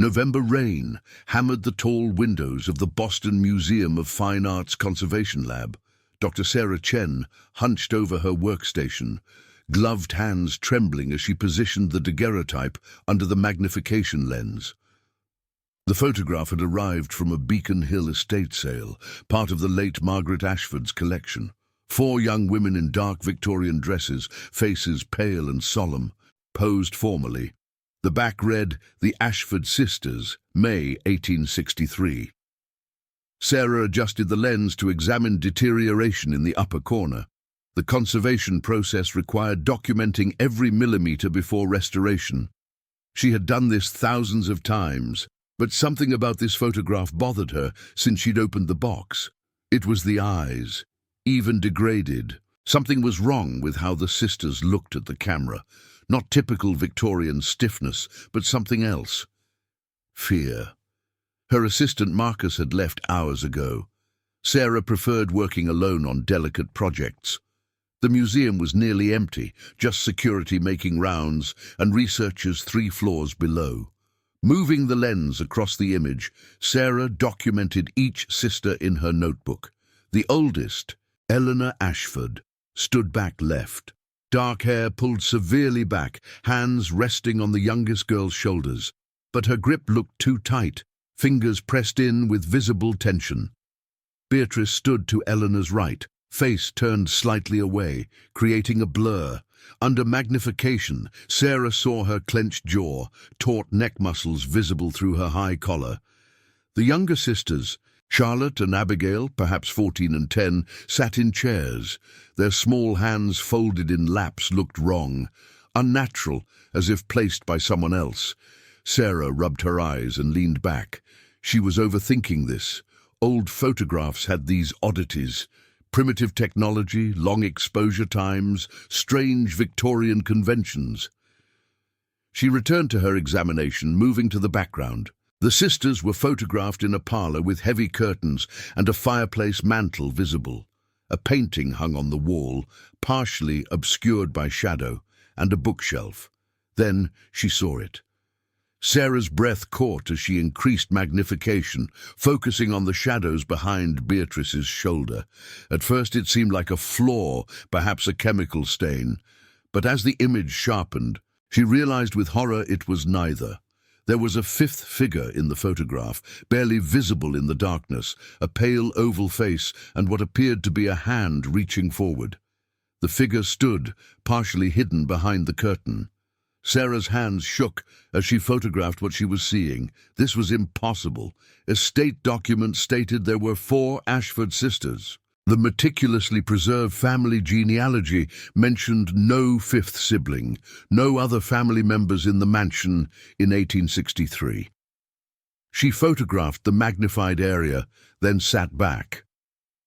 November rain hammered the tall windows of the Boston Museum of Fine Arts Conservation Lab. Dr. Sarah Chen hunched over her workstation, gloved hands trembling as she positioned the daguerreotype under the magnification lens. The photograph had arrived from a Beacon Hill estate sale, part of the late Margaret Ashford's collection. 4 young women in dark Victorian dresses, faces pale and solemn, posed formally. The back read, "The Ashford Sisters, May 1863. Sarah adjusted the lens to examine deterioration in the upper corner. The conservation process required documenting every millimeter before restoration. She had done this thousands of times, but something about this photograph bothered her since she'd opened the box. It was the eyes, even degraded. Something was wrong with how the sisters looked at the camera. Not typical Victorian stiffness, but something else. Fear. Her assistant Marcus had left hours ago. Sarah preferred working alone on delicate projects. The museum was nearly empty, just security making rounds and researchers 3 floors below. Moving the lens across the image, Sarah documented each sister in her notebook. The oldest, Eleanor Ashford, stood back left. Dark hair pulled severely back, hands resting on the youngest girl's shoulders. But her grip looked too tight, fingers pressed in with visible tension. Beatrice stood to Eleanor's right, face turned slightly away, creating a blur. Under magnification, Sarah saw her clenched jaw, taut neck muscles visible through her high collar. The younger sisters, Charlotte and Abigail, perhaps 14 and 10, sat in chairs. Their small hands folded in laps looked wrong, unnatural, as if placed by someone else. Sarah rubbed her eyes and leaned back. She was overthinking this. Old photographs had these oddities. Primitive technology, long exposure times, strange Victorian conventions. She returned to her examination, moving to the background. The sisters were photographed in a parlor with heavy curtains and a fireplace mantel visible. A painting hung on the wall, partially obscured by shadow, and a bookshelf. Then she saw it. Sarah's breath caught as she increased magnification, focusing on the shadows behind Beatrice's shoulder. At first it seemed like a flaw, perhaps a chemical stain. But as the image sharpened, she realized with horror it was neither. There was a 5th figure in the photograph, barely visible in the darkness, a pale oval face and what appeared to be a hand reaching forward. The figure stood, partially hidden behind the curtain. Sarah's hands shook as she photographed what she was seeing. This was impossible. Estate documents stated there were 4 Ashford sisters. The meticulously preserved family genealogy mentioned no 5th sibling, no other family members in the mansion in 1863. She photographed the magnified area, then sat back.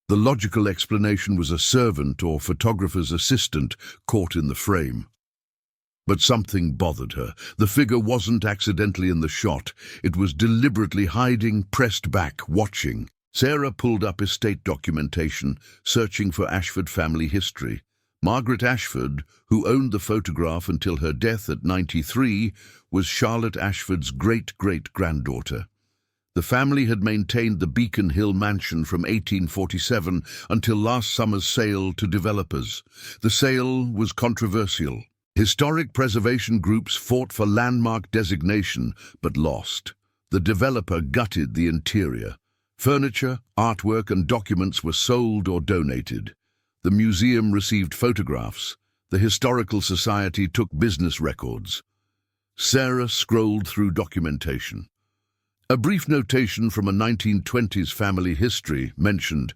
The logical explanation was a servant or photographer's assistant caught in the frame. But something bothered her. The figure wasn't accidentally in the shot. It was deliberately hiding, pressed back, watching. Sarah pulled up estate documentation, searching for Ashford family history. Margaret Ashford, who owned the photograph until her death at 93, was Charlotte Ashford's great-great-granddaughter. The family had maintained the Beacon Hill mansion from 1847 until last summer's sale to developers. The sale was controversial. Historic preservation groups fought for landmark designation, but lost. The developer gutted the interior. Furniture, artwork, and documents were sold or donated. The museum received photographs. The Historical Society took business records. Sarah scrolled through documentation. A brief notation from a 1920s family history mentioned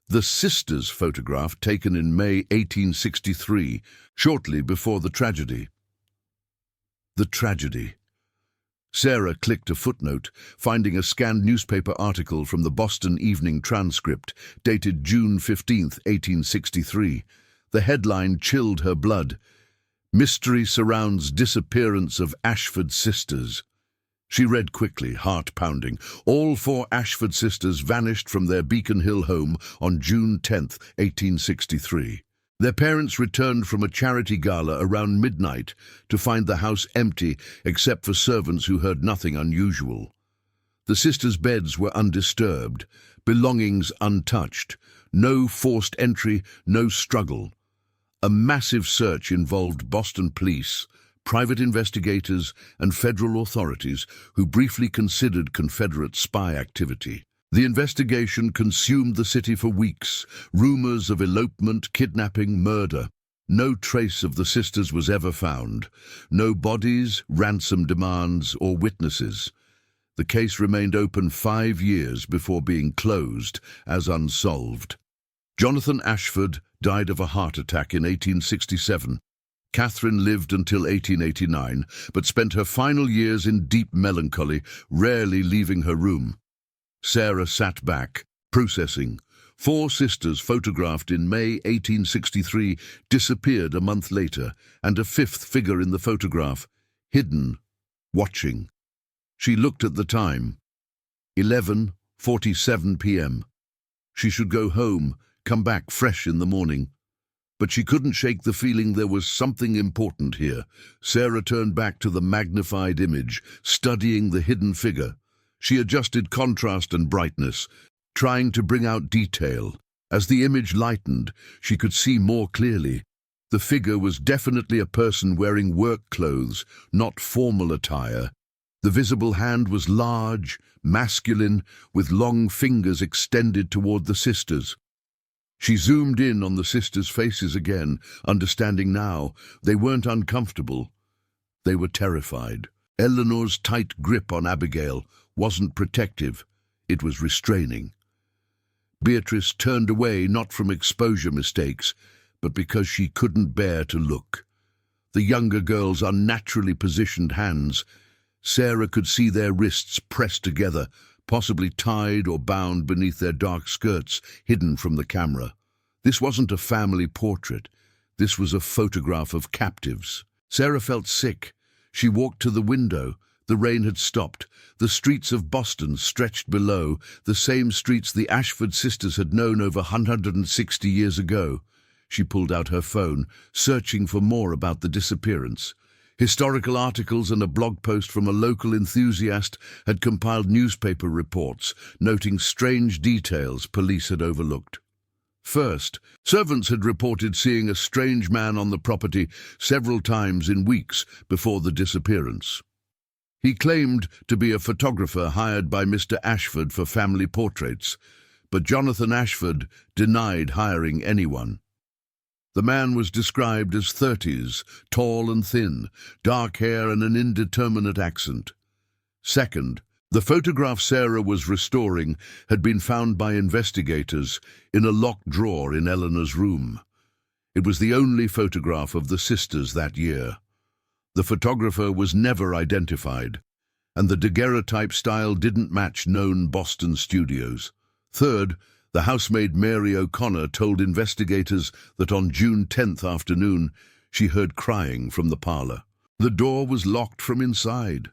the sisters' photograph taken in May 1863, shortly before the tragedy. The tragedy. Sarah clicked a footnote, finding a scanned newspaper article from the Boston Evening Transcript, dated June 15, 1863. The headline chilled her blood. Mystery surrounds disappearance of Ashford sisters. She read quickly, heart pounding. All 4 Ashford sisters vanished from their Beacon Hill home on June 10, 1863. Their parents returned from a charity gala around midnight to find the house empty except for servants who heard nothing unusual. The sisters' beds were undisturbed, belongings untouched, no forced entry, no struggle. A massive search involved Boston police, private investigators, and federal authorities who briefly considered Confederate spy activity. The investigation consumed the city for weeks. Rumors of elopement, kidnapping, murder. No trace of the sisters was ever found. No bodies, ransom demands, or witnesses. The case remained open 5 years before being closed as unsolved. Jonathan Ashford died of a heart attack in 1867. Catherine lived until 1889, but spent her final years in deep melancholy, rarely leaving her room. Sarah sat back, processing. 4 sisters photographed in May 1863 disappeared a month later, and a 5th figure in the photograph, hidden, watching. She looked at the time. 11:47 p.m. She should go home, come back fresh in the morning. But she couldn't shake the feeling there was something important here. Sarah turned back to the magnified image, studying the hidden figure. She adjusted contrast and brightness, trying to bring out detail. As the image lightened, she could see more clearly. The figure was definitely a person wearing work clothes, not formal attire. The visible hand was large, masculine, with long fingers extended toward the sisters. She zoomed in on the sisters' faces again, understanding now they weren't uncomfortable. They were terrified. Eleanor's tight grip on Abigail wasn't protective, it was restraining. Beatrice turned away not from exposure mistakes, but because she couldn't bear to look. The younger girl's unnaturally positioned hands, Sarah could see their wrists pressed together, possibly tied or bound beneath their dark skirts, hidden from the camera. This wasn't a family portrait. This was a photograph of captives. Sarah felt sick. She walked to the window. The rain had stopped. The streets of Boston stretched below, the same streets the Ashford sisters had known over 160 years ago. She pulled out her phone, searching for more about the disappearance. Historical articles and a blog post from a local enthusiast had compiled newspaper reports, noting strange details police had overlooked. First, servants had reported seeing a strange man on the property several times in weeks before the disappearance. He claimed to be a photographer hired by Mr. Ashford for family portraits, but Jonathan Ashford denied hiring anyone. The man was described as 30s, tall and thin, dark hair and an indeterminate accent. Second, the photograph Sarah was restoring had been found by investigators in a locked drawer in Eleanor's room. It was the only photograph of the sisters that year. The photographer was never identified, and the daguerreotype style didn't match known Boston studios. Third, the housemaid Mary O'Connor told investigators that on June 10th afternoon she heard crying from the parlor. The door was locked from inside.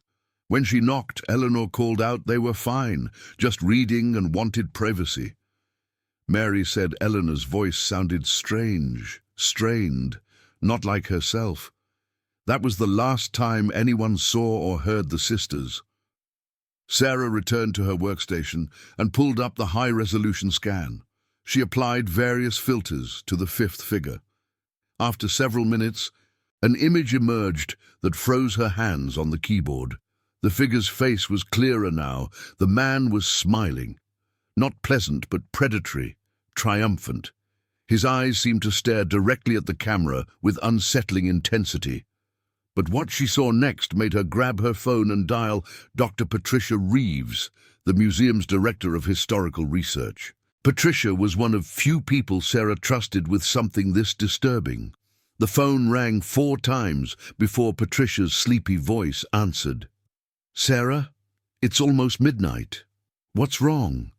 When she knocked, Eleanor called out they were fine, just reading and wanted privacy. Mary said Eleanor's voice sounded strange, strained, not like herself. That was the last time anyone saw or heard the sisters. Sarah returned to her workstation and pulled up the high-resolution scan. She applied various filters to the 5th figure. After several minutes, an image emerged that froze her hands on the keyboard. The figure's face was clearer now. The man was smiling. Not pleasant, but predatory, triumphant. His eyes seemed to stare directly at the camera with unsettling intensity. But what she saw next made her grab her phone and dial Dr. Patricia Reeves, the museum's director of historical research. Patricia was one of few people Sarah trusted with something this disturbing. The phone rang 4 times before Patricia's sleepy voice answered. "Sarah, it's almost midnight. What's wrong?"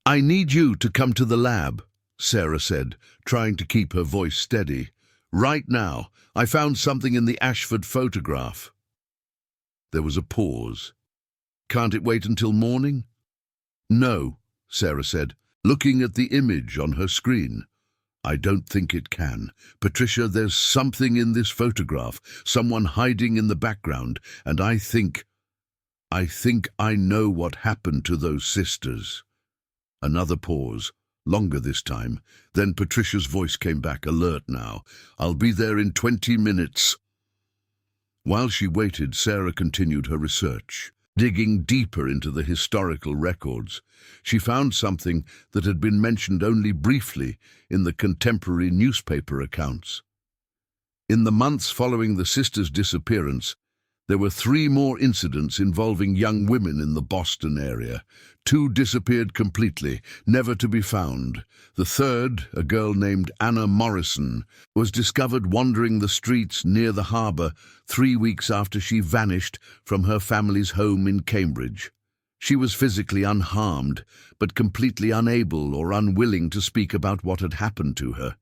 "I need you to come to the lab," Sarah said, trying to keep her voice steady. "Right now. I found something in the Ashford photograph." There was a pause. "Can't it wait until morning?" "No," Sarah said, looking at the image on her screen. I don't think it can. Patricia, there's something in this photograph, someone hiding in the background, and I think I know what happened to those sisters. Another pause, longer this time. Then Patricia's voice came back, alert now. I'll be there in 20 minutes. While she waited, Sarah continued her research, digging deeper into the historical records. She found something that had been mentioned only briefly in the contemporary newspaper accounts. In the months following the sisters' disappearance, there were 3 more incidents involving young women in the Boston area. 2 disappeared completely, never to be found. The third, a girl named Anna Morrison, was discovered wandering the streets near the harbour 3 weeks after she vanished from her family's home in Cambridge. She was physically unharmed, but completely unable or unwilling to speak about what had happened to her.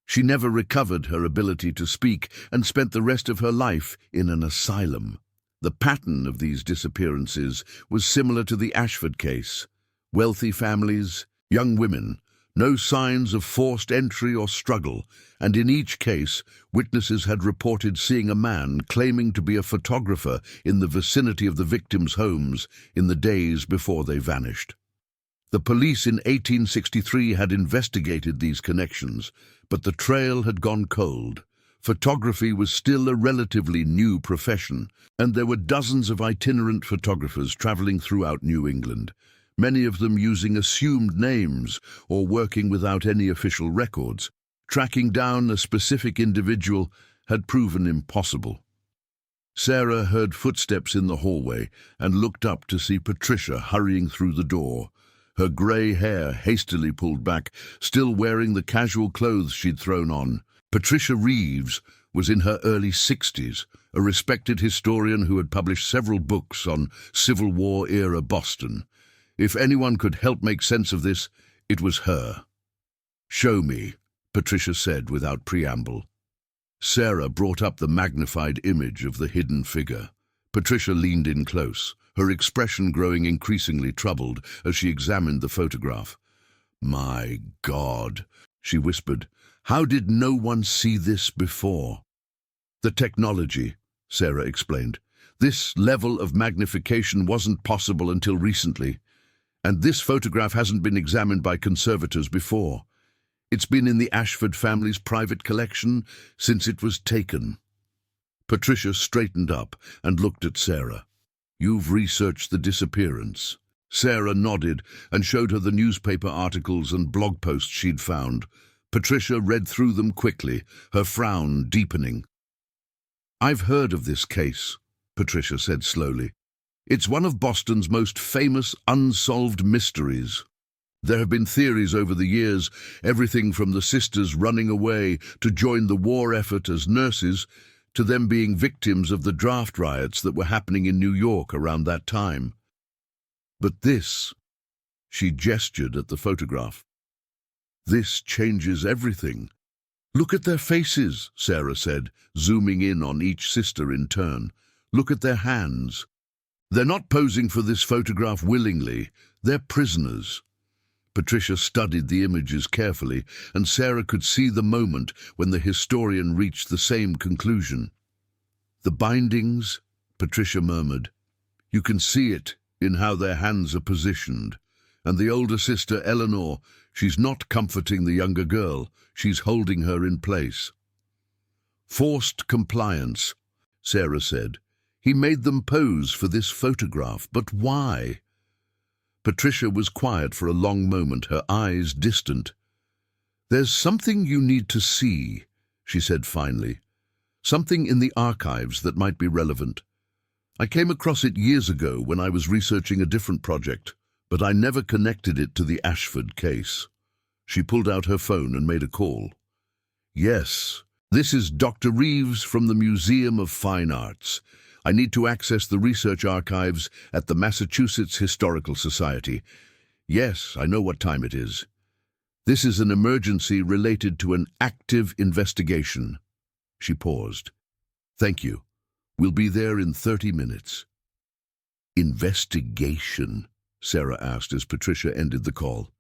She never recovered her ability to speak and spent the rest of her life in an asylum. The pattern of these disappearances was similar to the Ashford case. Wealthy families, young women, no signs of forced entry or struggle, and in each case, witnesses had reported seeing a man claiming to be a photographer in the vicinity of the victims' homes in the days before they vanished. The police in 1863 had investigated these connections, but the trail had gone cold. Photography was still a relatively new profession, and there were dozens of itinerant photographers traveling throughout New England, many of them using assumed names or working without any official records. Tracking down a specific individual had proven impossible. Sarah heard footsteps in the hallway and looked up to see Patricia hurrying through the door, her grey hair hastily pulled back, still wearing the casual clothes she'd thrown on. Patricia Reeves was in her early 60s, a respected historian who had published several books on Civil War-era Boston. If anyone could help make sense of this, it was her. "Show me," Patricia said without preamble. Sarah brought up the magnified image of the hidden figure. Patricia leaned in close, her expression growing increasingly troubled as she examined the photograph. "My God," she whispered, "how did no one see this before?" "The technology," Sarah explained. "This level of magnification wasn't possible until recently, and this photograph hasn't been examined by conservators before. It's been in the Ashford family's private collection since it was taken." Patricia straightened up and looked at Sarah. "You've researched the disappearance?" Sarah nodded and showed her the newspaper articles and blog posts she'd found. Patricia read through them quickly, her frown deepening. "I've heard of this case," Patricia said slowly. "It's one of Boston's most famous unsolved mysteries. There have been theories over the years, everything from the sisters running away to join the war effort as nurses, to them being victims of the draft riots that were happening in New York around that time. But this," she gestured at the photograph, "this changes everything." "Look at their faces," Sarah said, zooming in on each sister in turn. "Look at their hands. They're not posing for this photograph willingly. They're prisoners." Patricia studied the images carefully, and Sarah could see the moment when the historian reached the same conclusion. "The bindings," Patricia murmured. "You can see it in how their hands are positioned. And the older sister, Eleanor, she's not comforting the younger girl, she's holding her in place." "Forced compliance," Sarah said. "He made them pose for this photograph, but why?" Patricia was quiet for a long moment, her eyes distant. "There's something you need to see," she said finally. "Something in the archives that might be relevant. I came across it years ago when I was researching a different project, but I never connected it to the Ashford case." She pulled out her phone and made a call. "Yes, this is Dr. Reeves from the Museum of Fine Arts. I need to access the research archives at the Massachusetts Historical Society. Yes, I know what time it is. This is an emergency related to an active investigation." She paused. "Thank you. We'll be there in 30 minutes. "Investigation?" Sarah asked as Patricia ended the call.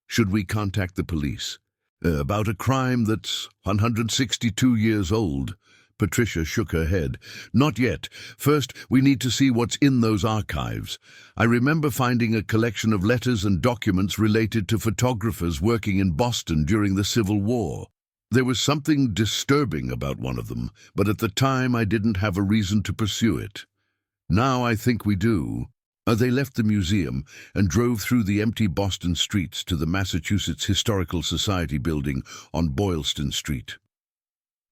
"Should we contact the police?" About a crime that's 162 years old. Patricia shook her head. Not yet. First, we need to see what's in those archives. I remember finding a collection of letters and documents related to photographers working in Boston during the Civil War. There was something disturbing about one of them, but at the time I didn't have a reason to pursue it. Now I think we do. They left the museum and drove through the empty Boston streets to the Massachusetts Historical Society building on Boylston Street.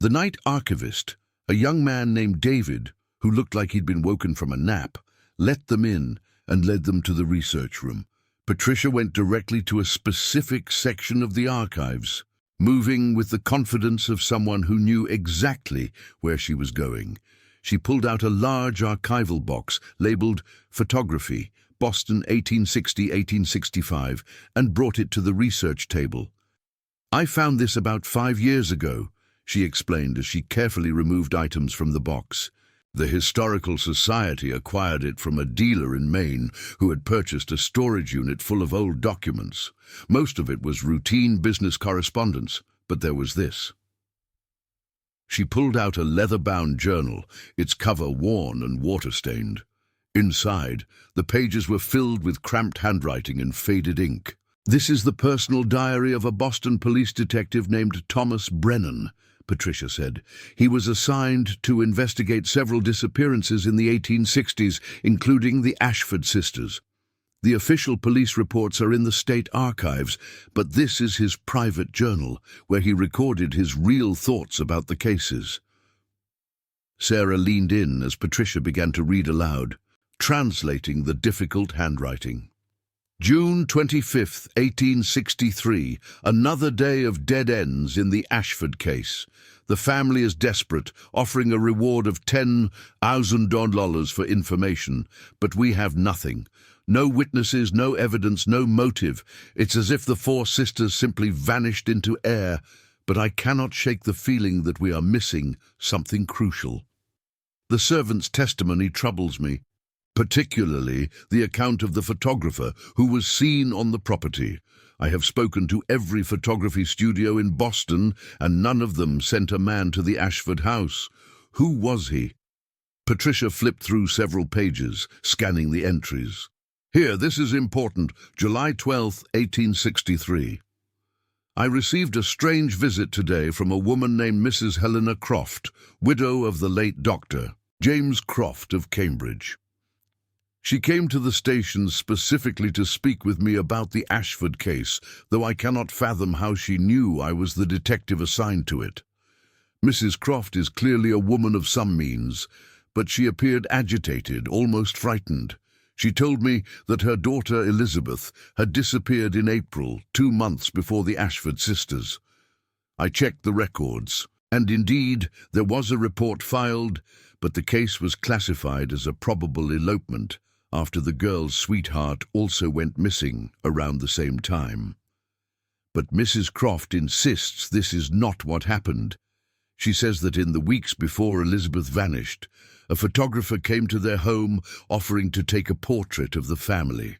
The night archivist, a young man named David, who looked like he'd been woken from a nap, let them in and led them to the research room. Patricia went directly to a specific section of the archives, moving with the confidence of someone who knew exactly where she was going. She pulled out a large archival box labeled Photography, Boston 1860-1865, and brought it to the research table. "I found this about 5 years ago," she explained as she carefully removed items from the box. The Historical Society acquired it from a dealer in Maine who had purchased a storage unit full of old documents. Most of it was routine business correspondence, but there was this. She pulled out a leather-bound journal, its cover worn and water-stained. Inside, the pages were filled with cramped handwriting and faded ink. "This is the personal diary of a Boston police detective named Thomas Brennan," Patricia said. "He was assigned to investigate several disappearances in the 1860s, including the Ashford sisters. The official police reports are in the state archives, but this is his private journal, where he recorded his real thoughts about the cases." Sarah leaned in as Patricia began to read aloud, translating the difficult handwriting. "June 25th, 1863, another day of dead ends in the Ashford case. The family is desperate, offering a reward of $10,000 for information, but we have nothing. No witnesses, no evidence, no motive. It's as if the 4 sisters simply vanished into air, but I cannot shake the feeling that we are missing something crucial. The servant's testimony troubles me, particularly the account of the photographer who was seen on the property. I have spoken to every photography studio in Boston, and none of them sent a man to the Ashford house. Who was he?" Patricia flipped through several pages, scanning the entries. "Here, this is important. July 12th, 1863. I received a strange visit today from a woman named Mrs. Helena Croft, widow of the late Dr. James Croft of Cambridge. She came to the station specifically to speak with me about the Ashford case, though I cannot fathom how she knew I was the detective assigned to it. Mrs. Croft is clearly a woman of some means, but she appeared agitated, almost frightened. She told me that her daughter Elizabeth had disappeared in April, 2 months before the Ashford sisters. I checked the records, and indeed there was a report filed, but the case was classified as a probable elopement after the girl's sweetheart also went missing around the same time. But Mrs. Croft insists this is not what happened. She says that in the weeks before Elizabeth vanished, a photographer came to their home offering to take a portrait of the family.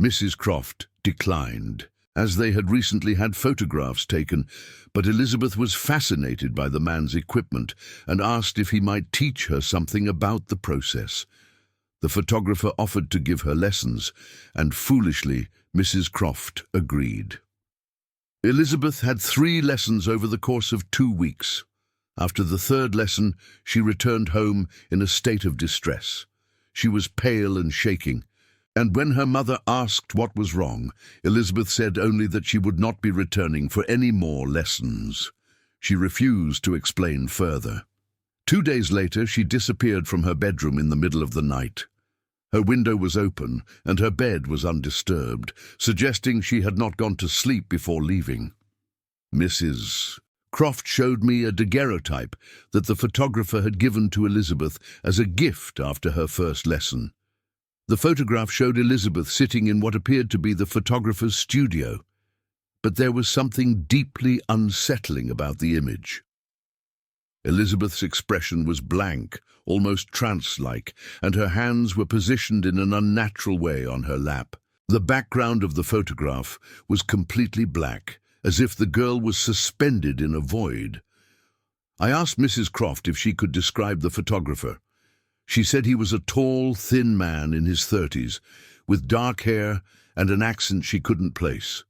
Mrs. Croft declined, as they had recently had photographs taken, but Elizabeth was fascinated by the man's equipment and asked if he might teach her something about the process. The photographer offered to give her lessons, and foolishly, Mrs. Croft agreed. Elizabeth had 3 lessons over the course of 2 weeks. After the 3rd lesson, she returned home in a state of distress. She was pale and shaking, and when her mother asked what was wrong, Elizabeth said only that she would not be returning for any more lessons. She refused to explain further. 2 days later, she disappeared from her bedroom in the middle of the night. Her window was open, and her bed was undisturbed, suggesting she had not gone to sleep before leaving. Mrs. Croft showed me a daguerreotype that the photographer had given to Elizabeth as a gift after her first lesson. The photograph showed Elizabeth sitting in what appeared to be the photographer's studio, but there was something deeply unsettling about the image. Elizabeth's expression was blank, almost trance-like, and her hands were positioned in an unnatural way on her lap. The background of the photograph was completely black, as if the girl was suspended in a void. I asked Mrs. Croft if she could describe the photographer. She said he was a tall, thin man in his 30s, with dark hair and an accent she couldn't place.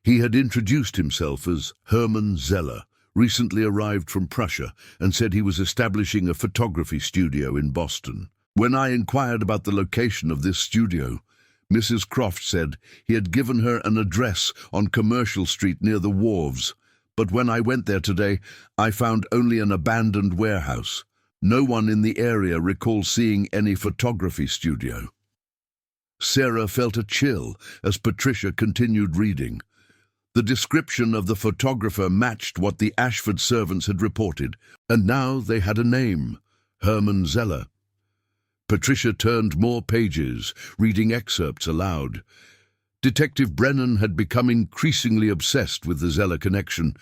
He had introduced himself as Hermann Zeller, recently arrived from Prussia, and said he was establishing a photography studio in Boston. When I inquired about the location of this studio, Mrs. Croft said he had given her an address on Commercial Street near the wharves, but when I went there today, I found only an abandoned warehouse. No one in the area recalls seeing any photography studio. Sarah felt a chill as Patricia continued reading. The description of the photographer matched what the Ashford servants had reported, and now they had a name, Hermann Zeller. Patricia turned more pages, reading excerpts aloud. Detective Brennan had become increasingly obsessed with the Zeller connection,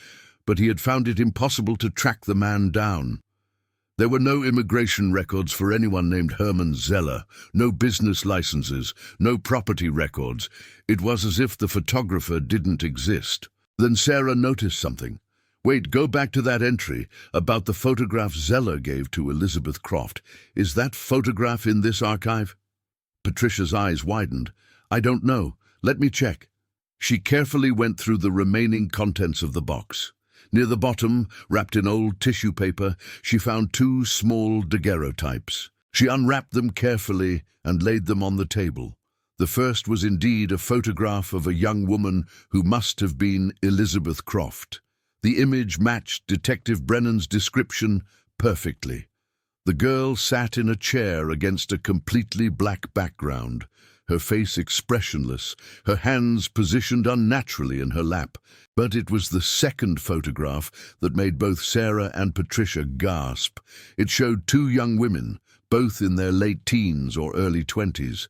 but he had found it impossible to track the man down. There were no immigration records for anyone named Hermann Zeller, no business licenses, no property records. It was as if the photographer didn't exist. Then Sarah noticed something. Wait, go back to that entry about the photograph Zeller gave to Elizabeth Croft. Is that photograph in this archive? Patricia's eyes widened. I don't know. Let me check. She carefully went through the remaining contents of the box. Near the bottom, wrapped in old tissue paper, she found 2 small daguerreotypes. She unwrapped them carefully and laid them on the table. The first was indeed a photograph of a young woman who must have been Elizabeth Croft. The image matched Detective Brennan's description perfectly. The girl sat in a chair against a completely black background, her face expressionless, her hands positioned unnaturally in her lap. But it was the second photograph that made both Sarah and Patricia gasp. It showed 2 young women, both in their late teens or early 20s.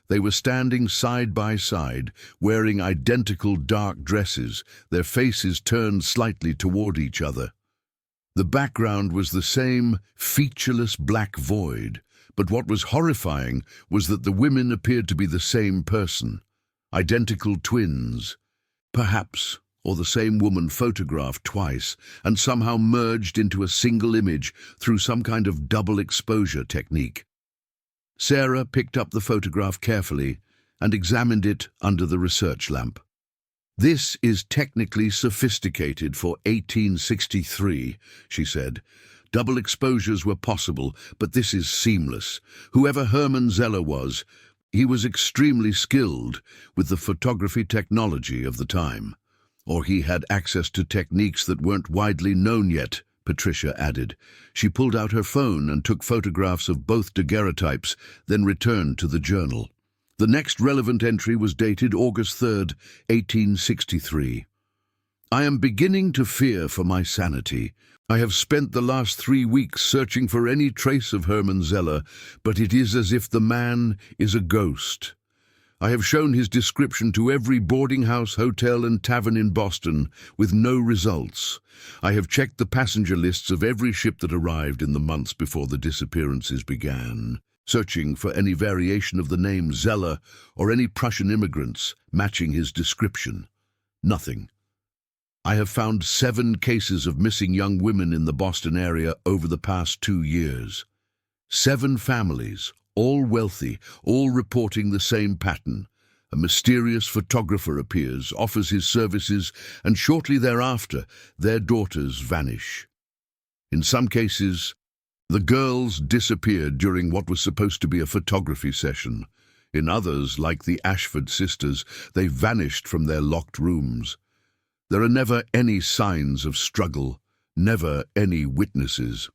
They were standing side by side, wearing identical dark dresses, their faces turned slightly toward each other. The background was the same featureless black void, but what was horrifying was that the women appeared to be the same person, identical twins, perhaps, or the same woman photographed twice and somehow merged into a single image through some kind of double exposure technique. Sarah picked up the photograph carefully and examined it under the research lamp. This is technically sophisticated for 1863, she said. Double exposures were possible, but this is seamless. Whoever Hermann Zeller was, he was extremely skilled with the photography technology of the time. Or he had access to techniques that weren't widely known yet, Patricia added. She pulled out her phone and took photographs of both daguerreotypes, then returned to the journal. The next relevant entry was dated August 3rd, 1863. I am beginning to fear for my sanity. I have spent the last 3 weeks searching for any trace of Hermann Zeller, but it is as if the man is a ghost. I have shown his description to every boarding house, hotel and tavern in Boston, with no results. I have checked the passenger lists of every ship that arrived in the months before the disappearances began, searching for any variation of the name Zeller or any Prussian immigrants matching his description. Nothing. I have found 7 cases of missing young women in the Boston area over the past 2 years. 7 families, all wealthy, all reporting the same pattern. A mysterious photographer appears, offers his services, and shortly thereafter, their daughters vanish. In some cases, the girls disappeared during what was supposed to be a photography session. In others, like the Ashford sisters, they vanished from their locked rooms. There are never any signs of struggle, never any witnesses.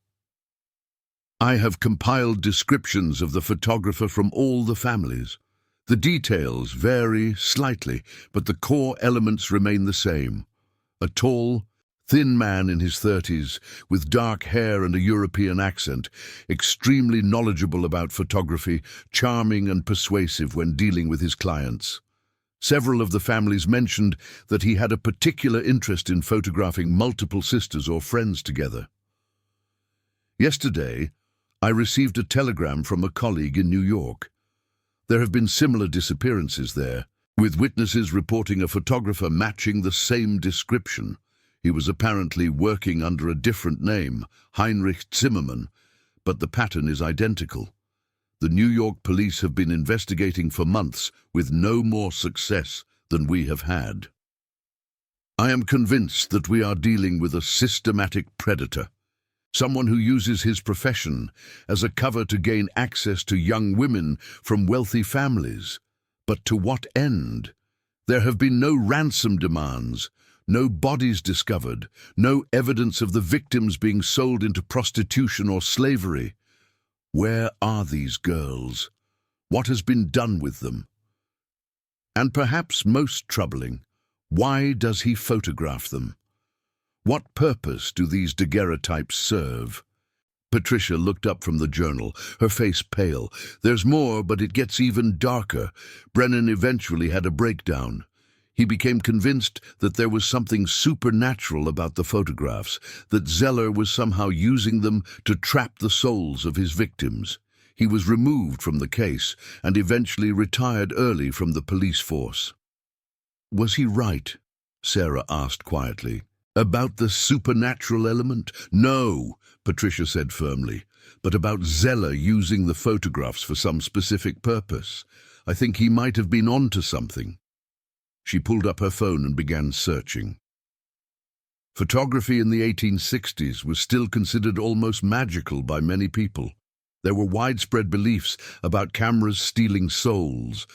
I have compiled descriptions of the photographer from all the families. The details vary slightly, but the core elements remain the same. A tall, thin man in his 30s, with dark hair and a European accent, extremely knowledgeable about photography, charming and persuasive when dealing with his clients. Several of the families mentioned that he had a particular interest in photographing multiple sisters or friends together. Yesterday, I received a telegram from a colleague in New York. There have been similar disappearances there. with witnesses reporting a photographer matching the same description. He was apparently working under a different name, Heinrich Zimmermann, but the pattern is identical. The New York police have been investigating for months with no more success than we have had. I am convinced that we are dealing with a systematic predator, someone who uses his profession as a cover to gain access to young women from wealthy families. But to what end? There have been no ransom demands, no bodies discovered, no evidence of the victims being sold into prostitution or slavery. Where are these girls? What has been done with them? And perhaps most troubling, why does he photograph them? What purpose do these daguerreotypes serve? Patricia looked up from the journal, her face pale. There's more, but it gets even darker. Brennan eventually had a breakdown. He became convinced that there was something supernatural about the photographs, that Zeller was somehow using them to trap the souls of his victims. He was removed from the case and eventually retired early from the police force. Was he right? Sarah asked quietly. About the supernatural element? No, Patricia said firmly, but about Zeller using the photographs for some specific purpose. I think he might have been onto something. She pulled up her phone and began searching. Photography in the 1860s was still considered almost magical by many people. There were widespread beliefs about cameras stealing souls,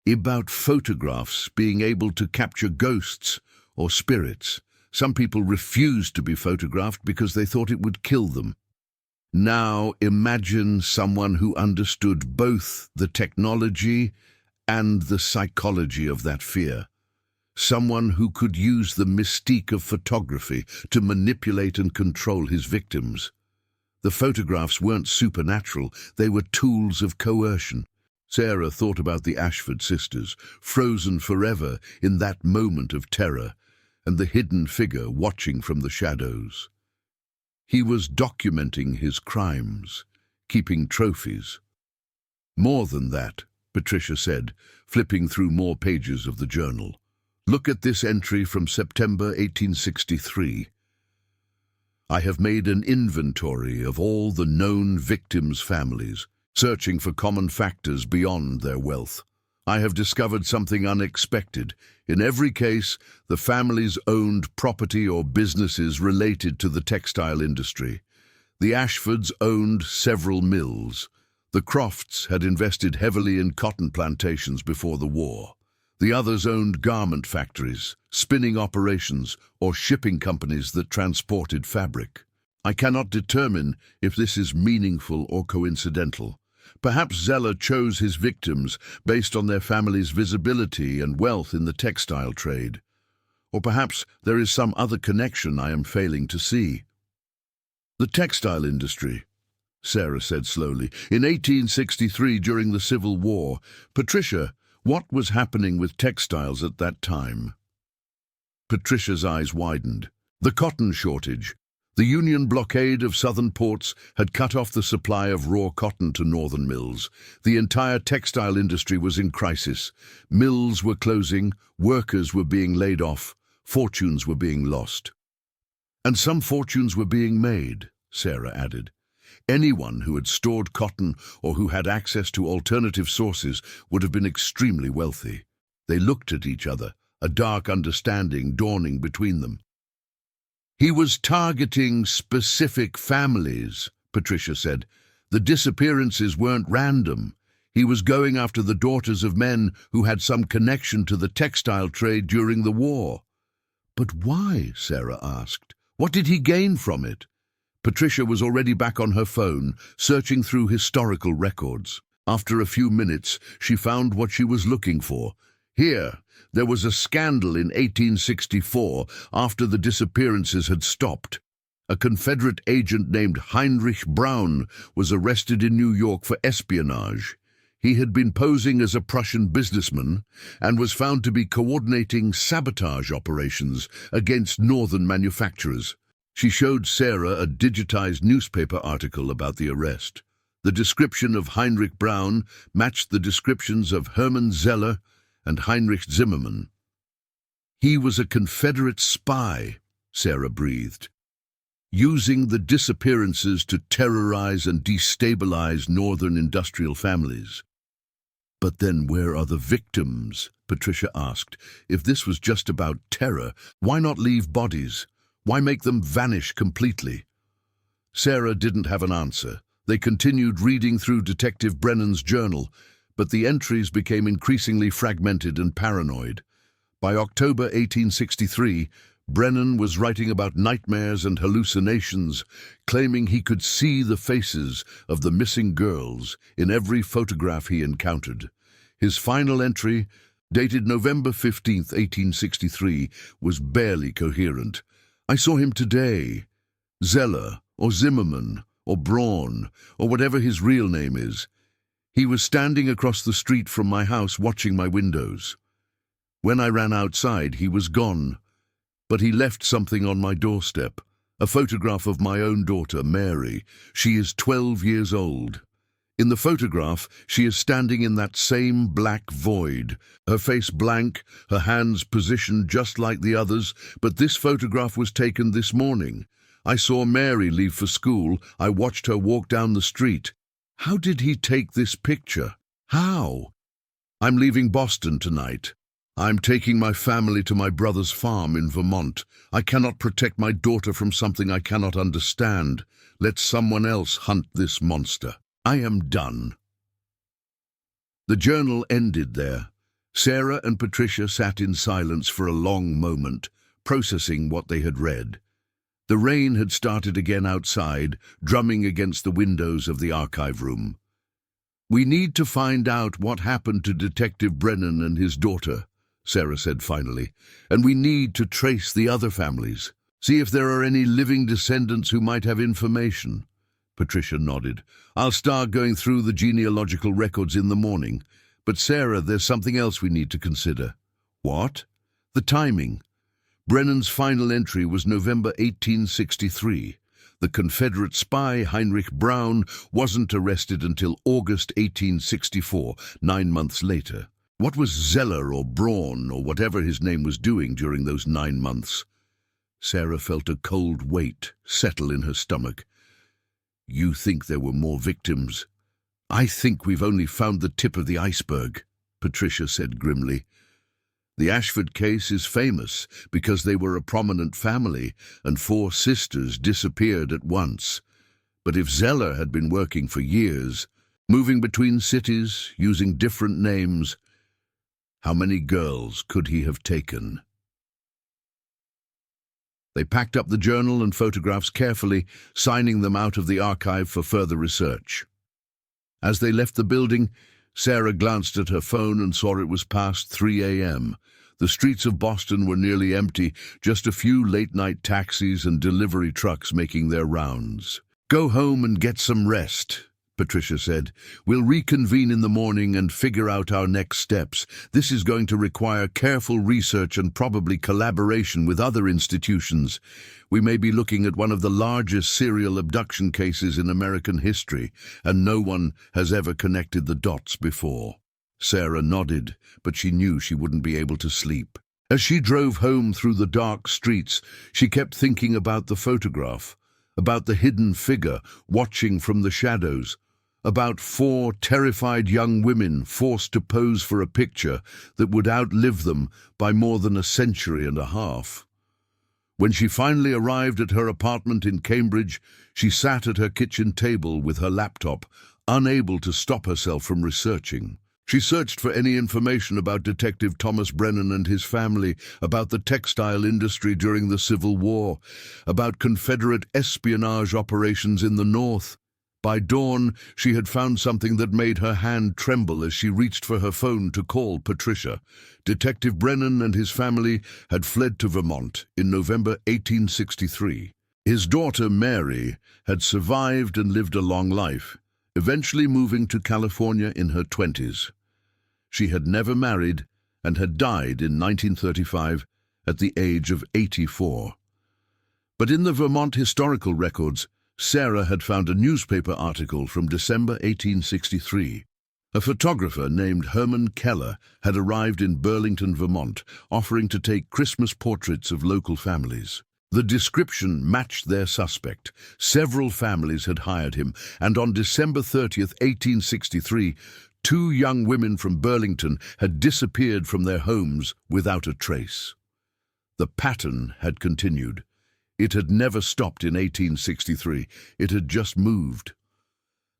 about photographs being able to capture ghosts or spirits. Some people refused to be photographed because they thought it would kill them. Now imagine someone who understood both the technology and the psychology of that fear. Someone who could use the mystique of photography to manipulate and control his victims. The photographs weren't supernatural, they were tools of coercion. Sarah thought about the Ashford sisters, frozen forever in that moment of terror, and the hidden figure watching from the shadows. He was documenting his crimes, keeping trophies. More than that, Patricia said, flipping through more pages of the journal. Look at this entry from September 1863. I have made an inventory of all the known victims' families, searching for common factors beyond their wealth. I have discovered something unexpected. In every case, the families owned property or businesses related to the textile industry. The Ashfords owned several mills. The Crofts had invested heavily in cotton plantations before the war. The others owned garment factories, spinning operations, or shipping companies that transported fabric. I cannot determine if this is meaningful or coincidental. Perhaps Zeller chose his victims based on their family's visibility and wealth in the textile trade. Or perhaps there is some other connection I am failing to see. The textile industry, Sarah said slowly. In 1863, during the Civil War, Patricia, what was happening with textiles at that time? Patricia's eyes widened. The cotton shortage. The Union blockade of southern ports had cut off the supply of raw cotton to northern mills. The entire textile industry was in crisis. Mills were closing, workers were being laid off, fortunes were being lost. And some fortunes were being made, Sarah added. Anyone who had stored cotton or who had access to alternative sources would have been extremely wealthy. They looked at each other, a dark understanding dawning between them. He was targeting specific families, Patricia said. The disappearances weren't random. He was going after the daughters of men who had some connection to the textile trade during the war. But why? Sarah asked. What did he gain from it? Patricia was already back on her phone, searching through historical records. After a few minutes, she found what she was looking for. Here, there was a scandal in 1864 after the disappearances had stopped. A Confederate agent named Heinrich Braun was arrested in New York for espionage. He had been posing as a Prussian businessman and was found to be coordinating sabotage operations against northern manufacturers. She showed Sarah a digitized newspaper article about the arrest. The description of Heinrich Braun matched the descriptions of Hermann Zeller and Heinrich Zimmermann. He was a Confederate spy, Sarah breathed, using the disappearances to terrorize and destabilize northern industrial families. But then where are the victims? Patricia asked. If this was just about terror, why not leave bodies? Why make them vanish completely? Sarah didn't have an answer. They continued reading through Detective Brennan's journal, but the entries became increasingly fragmented and paranoid. By October 1863, Brennan was writing about nightmares and hallucinations, claiming he could see the faces of the missing girls in every photograph he encountered. His final entry, dated November 15, 1863, was barely coherent. I saw him today. Zeller, or Zimmermann, or Braun, or whatever his real name is. He was standing across the street from my house watching my windows. When I ran outside, he was gone. But he left something on my doorstep, a photograph of my own daughter, Mary. She is 12 years old. In the photograph, she is standing in that same black void, her face blank, her hands positioned just like the others, but this photograph was taken this morning. I saw Mary leave for school. I watched her walk down the street. How did he take this picture? How? I'm leaving Boston tonight. I'm taking my family to my brother's farm in Vermont. I cannot protect my daughter from something I cannot understand. Let someone else hunt this monster. I am done. The journal ended there. Sarah and Patricia sat in silence for a long moment, processing what they had read. The rain had started again outside, drumming against the windows of the archive room. We need to find out what happened to Detective Brennan and his daughter, Sarah said finally, and we need to trace the other families. See if there are any living descendants who might have information. Patricia nodded. I'll start going through the genealogical records in the morning. But Sarah, there's something else we need to consider. What? The timing. Brennan's final entry was November 1863. The Confederate spy, Heinrich Braun, wasn't arrested until August 1864, 9 months later. What was Zeller or Braun or whatever his name was doing during those 9 months? Sarah felt a cold weight settle in her stomach. You think there were more victims? I think we've only found the tip of the iceberg, Patricia said grimly. The Ashford case is famous because they were a prominent family and 4 sisters disappeared at once. But if Zeller had been working for years, moving between cities, using different names, how many girls could he have taken? They packed up the journal and photographs carefully, signing them out of the archive for further research. As they left the building, Sarah glanced at her phone and saw it was past 3 a.m. The streets of Boston were nearly empty, just a few late-night taxis and delivery trucks making their rounds. Go home and get some rest, Patricia said. We'll reconvene in the morning and figure out our next steps. This is going to require careful research and probably collaboration with other institutions. We may be looking at one of the largest serial abduction cases in American history, and no one has ever connected the dots before. Sarah nodded, but she knew she wouldn't be able to sleep. As she drove home through the dark streets, she kept thinking about the photograph, about the hidden figure watching from the shadows, about 4 terrified young women forced to pose for a picture that would outlive them by more than a century and a half. When she finally arrived at her apartment in Cambridge, she sat at her kitchen table with her laptop, unable to stop herself from researching. She searched for any information about Detective Thomas Brennan and his family, about the textile industry during the Civil War, about Confederate espionage operations in the North. By dawn, she had found something that made her hand tremble as she reached for her phone to call Patricia. Detective Brennan and his family had fled to Vermont in November 1863. His daughter, Mary, had survived and lived a long life, eventually moving to California in her 20s. She had never married and had died in 1935 at the age of 84. But in the Vermont historical records, Sarah had found a newspaper article from December 1863. A photographer named Herman Keller had arrived in Burlington, Vermont, offering to take Christmas portraits of local families. The description matched their suspect. Several families had hired him, and on December 30th, 1863, two young women from Burlington had disappeared from their homes without a trace. The pattern had continued. It had never stopped in 1863. It had just moved.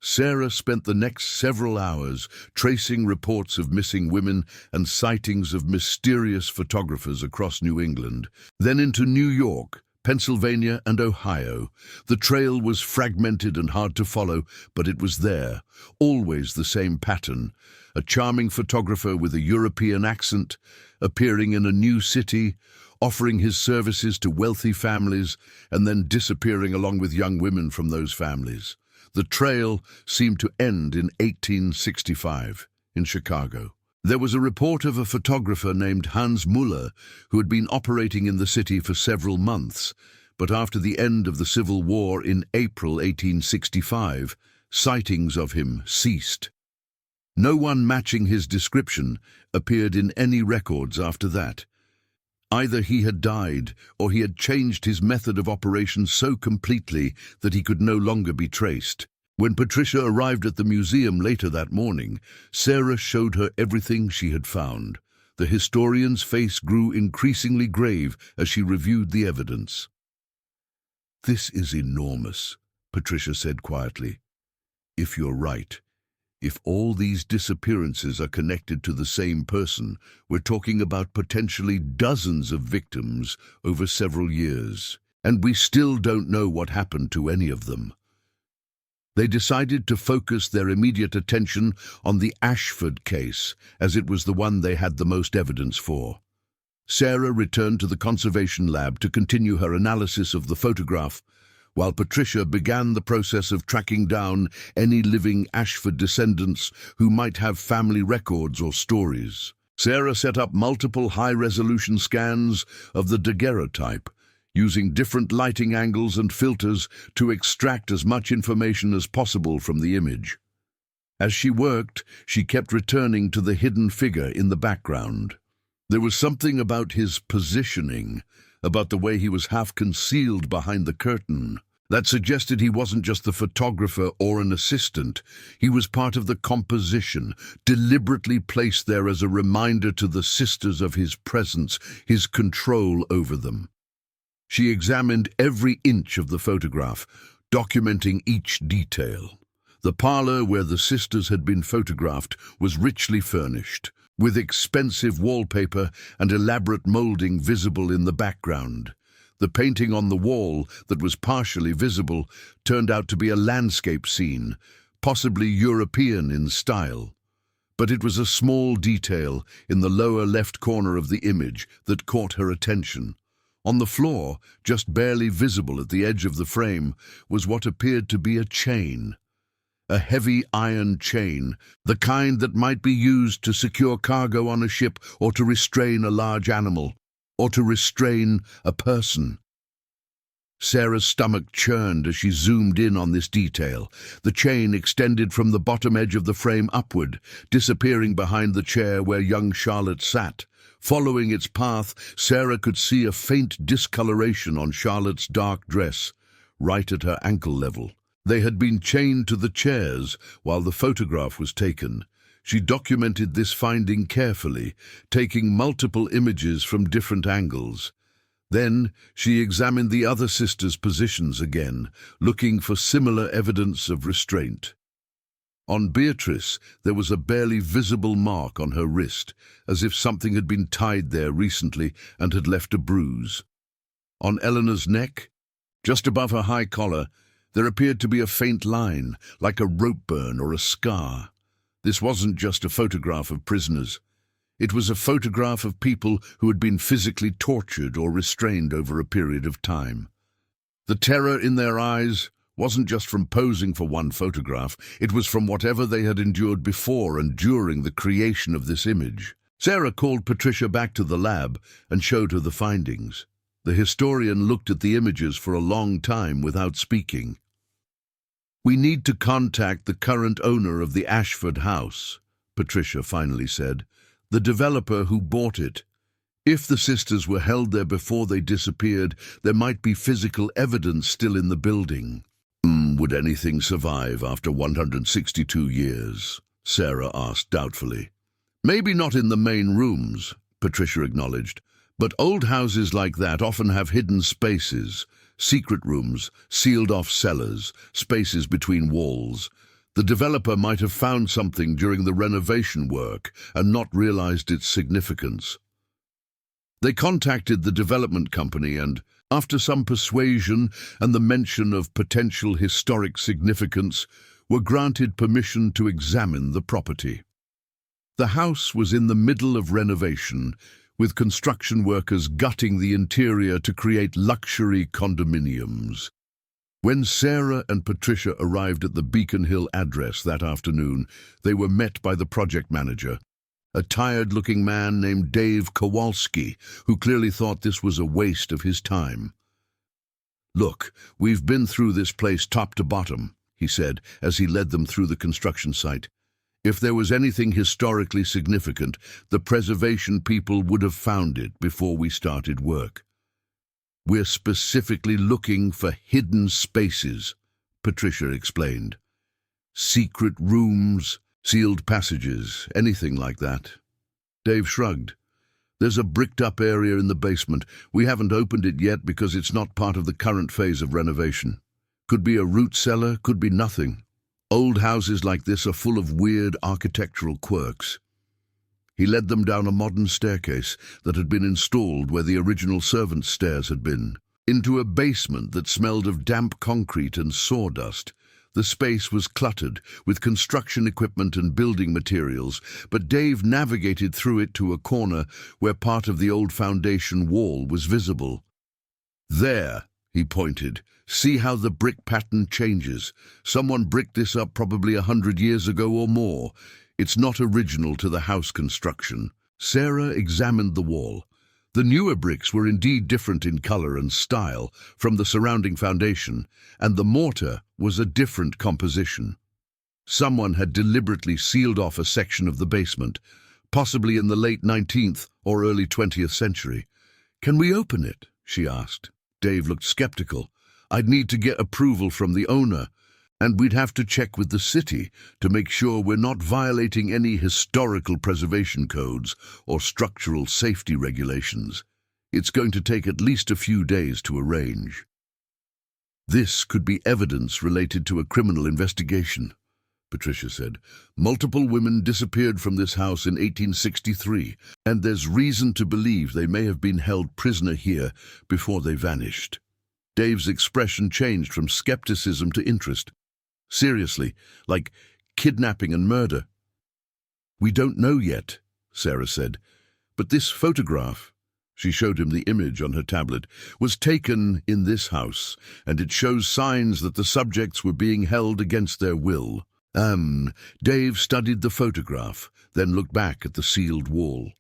Sarah spent the next several hours tracing reports of missing women and sightings of mysterious photographers across New England, then into New York, Pennsylvania, and Ohio. The trail was fragmented and hard to follow, but it was there, always the same pattern. A charming photographer with a European accent, appearing in a new city, offering his services to wealthy families, and then disappearing along with young women from those families. The trail seemed to end in 1865 in Chicago. There was a report of a photographer named Hans Müller who had been operating in the city for several months, but after the end of the Civil War in April 1865, sightings of him ceased. No one matching his description appeared in any records after that. Either he had died, or he had changed his method of operation so completely that he could no longer be traced. When Patricia arrived at the museum later that morning, Sarah showed her everything she had found. The historian's face grew increasingly grave as she reviewed the evidence. "This is enormous," Patricia said quietly. "If you're right, if all these disappearances are connected to the same person, we're talking about potentially dozens of victims over several years, and we still don't know what happened to any of them." They decided to focus their immediate attention on the Ashford case, as it was the one they had the most evidence for. Sarah returned to the conservation lab to continue her analysis of the photograph, while Patricia began the process of tracking down any living Ashford descendants who might have family records or stories. Sarah set up multiple high-resolution scans of the daguerreotype, using different lighting angles and filters to extract as much information as possible from the image. As she worked, she kept returning to the hidden figure in the background. There was something about his positioning, about the way he was half concealed behind the curtain, that suggested he wasn't just the photographer or an assistant. He was part of the composition, deliberately placed there as a reminder to the sisters of his presence, his control over them. She examined every inch of the photograph, documenting each detail. The parlor where the sisters had been photographed was richly furnished, with expensive wallpaper and elaborate molding visible in the background. The painting on the wall that was partially visible turned out to be a landscape scene, possibly European in style. But it was a small detail in the lower left corner of the image that caught her attention. On the floor, just barely visible at the edge of the frame, was what appeared to be a chain. A heavy iron chain, the kind that might be used to secure cargo on a ship or to restrain a large animal, or to restrain a person. Sarah's stomach churned as she zoomed in on this detail. The chain extended from the bottom edge of the frame upward, disappearing behind the chair where young Charlotte sat. Following its path, Sarah could see a faint discoloration on Charlotte's dark dress, right at her ankle level. They had been chained to the chairs while the photograph was taken. She documented this finding carefully, taking multiple images from different angles. Then she examined the other sisters' positions again, looking for similar evidence of restraint. On Beatrice, there was a barely visible mark on her wrist, as if something had been tied there recently and had left a bruise. On Eleanor's neck, just above her high collar, there appeared to be a faint line, like a rope burn or a scar. This wasn't just a photograph of prisoners. It was a photograph of people who had been physically tortured or restrained over a period of time. The terror in their eyes wasn't just from posing for one photograph, it was from whatever they had endured before and during the creation of this image. Sarah called Patricia back to the lab and showed her the findings. The historian looked at the images for a long time without speaking. "We need to contact the current owner of the Ashford house," Patricia finally said. "The developer who bought it. If the sisters were held there before they disappeared, there might be physical evidence still in the building." Would anything survive after 162 years? Sarah asked doubtfully. "Maybe not in the main rooms," Patricia acknowledged, "but old houses like that often have hidden spaces, secret rooms, sealed-off cellars, spaces between walls. The developer might have found something during the renovation work and not realized its significance. They contacted the development company and, after some persuasion and the mention of potential historic significance, were granted permission to examine the property. The house was in the middle of renovation, with construction workers gutting the interior to create luxury condominiums. When Sarah and Patricia arrived at the Beacon Hill address that afternoon, they were met by the project manager, a tired-looking man named Dave Kowalski, who clearly thought this was a waste of his time. "Look, we've been through this place top to bottom," he said as he led them through the construction site. "If there was anything historically significant, the preservation people would have found it before we started work. We're specifically looking for hidden spaces," Patricia explained. "Secret rooms, sealed passages, anything like that." Dave shrugged. "There's a bricked-up area in the basement. We haven't opened it yet because it's not part of the current phase of renovation. Could be a root cellar, could be nothing. Old houses like this are full of weird architectural quirks." He led them down a modern staircase that had been installed where the original servants' stairs had been, into a basement that smelled of damp concrete and sawdust. The space was cluttered with construction equipment and building materials, but Dave navigated through it to a corner where part of the old foundation wall was visible. "There," he pointed. "See how the brick pattern changes. Someone bricked this up probably 100 years ago or more. It's not original to the house construction." Sarah examined the wall. The newer bricks were indeed different in color and style from the surrounding foundation, and the mortar was a different composition. Someone had deliberately sealed off a section of the basement, possibly in the late 19th or early 20th century. "Can we open it?" she asked. Dave looked skeptical. "I'd need to get approval from the owner, and we'd have to check with the city to make sure we're not violating any historical preservation codes or structural safety regulations. It's going to take at least a few days to arrange." "This could be evidence related to a criminal investigation," Patricia said. "Multiple women disappeared from this house in 1863, and there's reason to believe they may have been held prisoner here before they vanished." Dave's expression changed from skepticism to interest. "Seriously, like kidnapping and murder?" "We don't know yet," Sarah said. "But this photograph," she showed him the image on her tablet, "was taken in this house, and it shows signs that the subjects were being held against their will." Dave studied the photograph, then looked back at the sealed wall.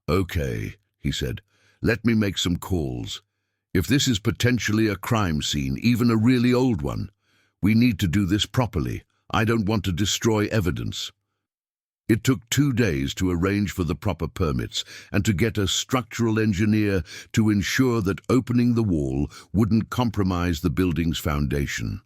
"Okay," he said, "let me make some calls. If this is potentially a crime scene, even a really old one, we need to do this properly. I don't want to destroy evidence." It took 2 days to arrange for the proper permits and to get a structural engineer to ensure that opening the wall wouldn't compromise the building's foundation.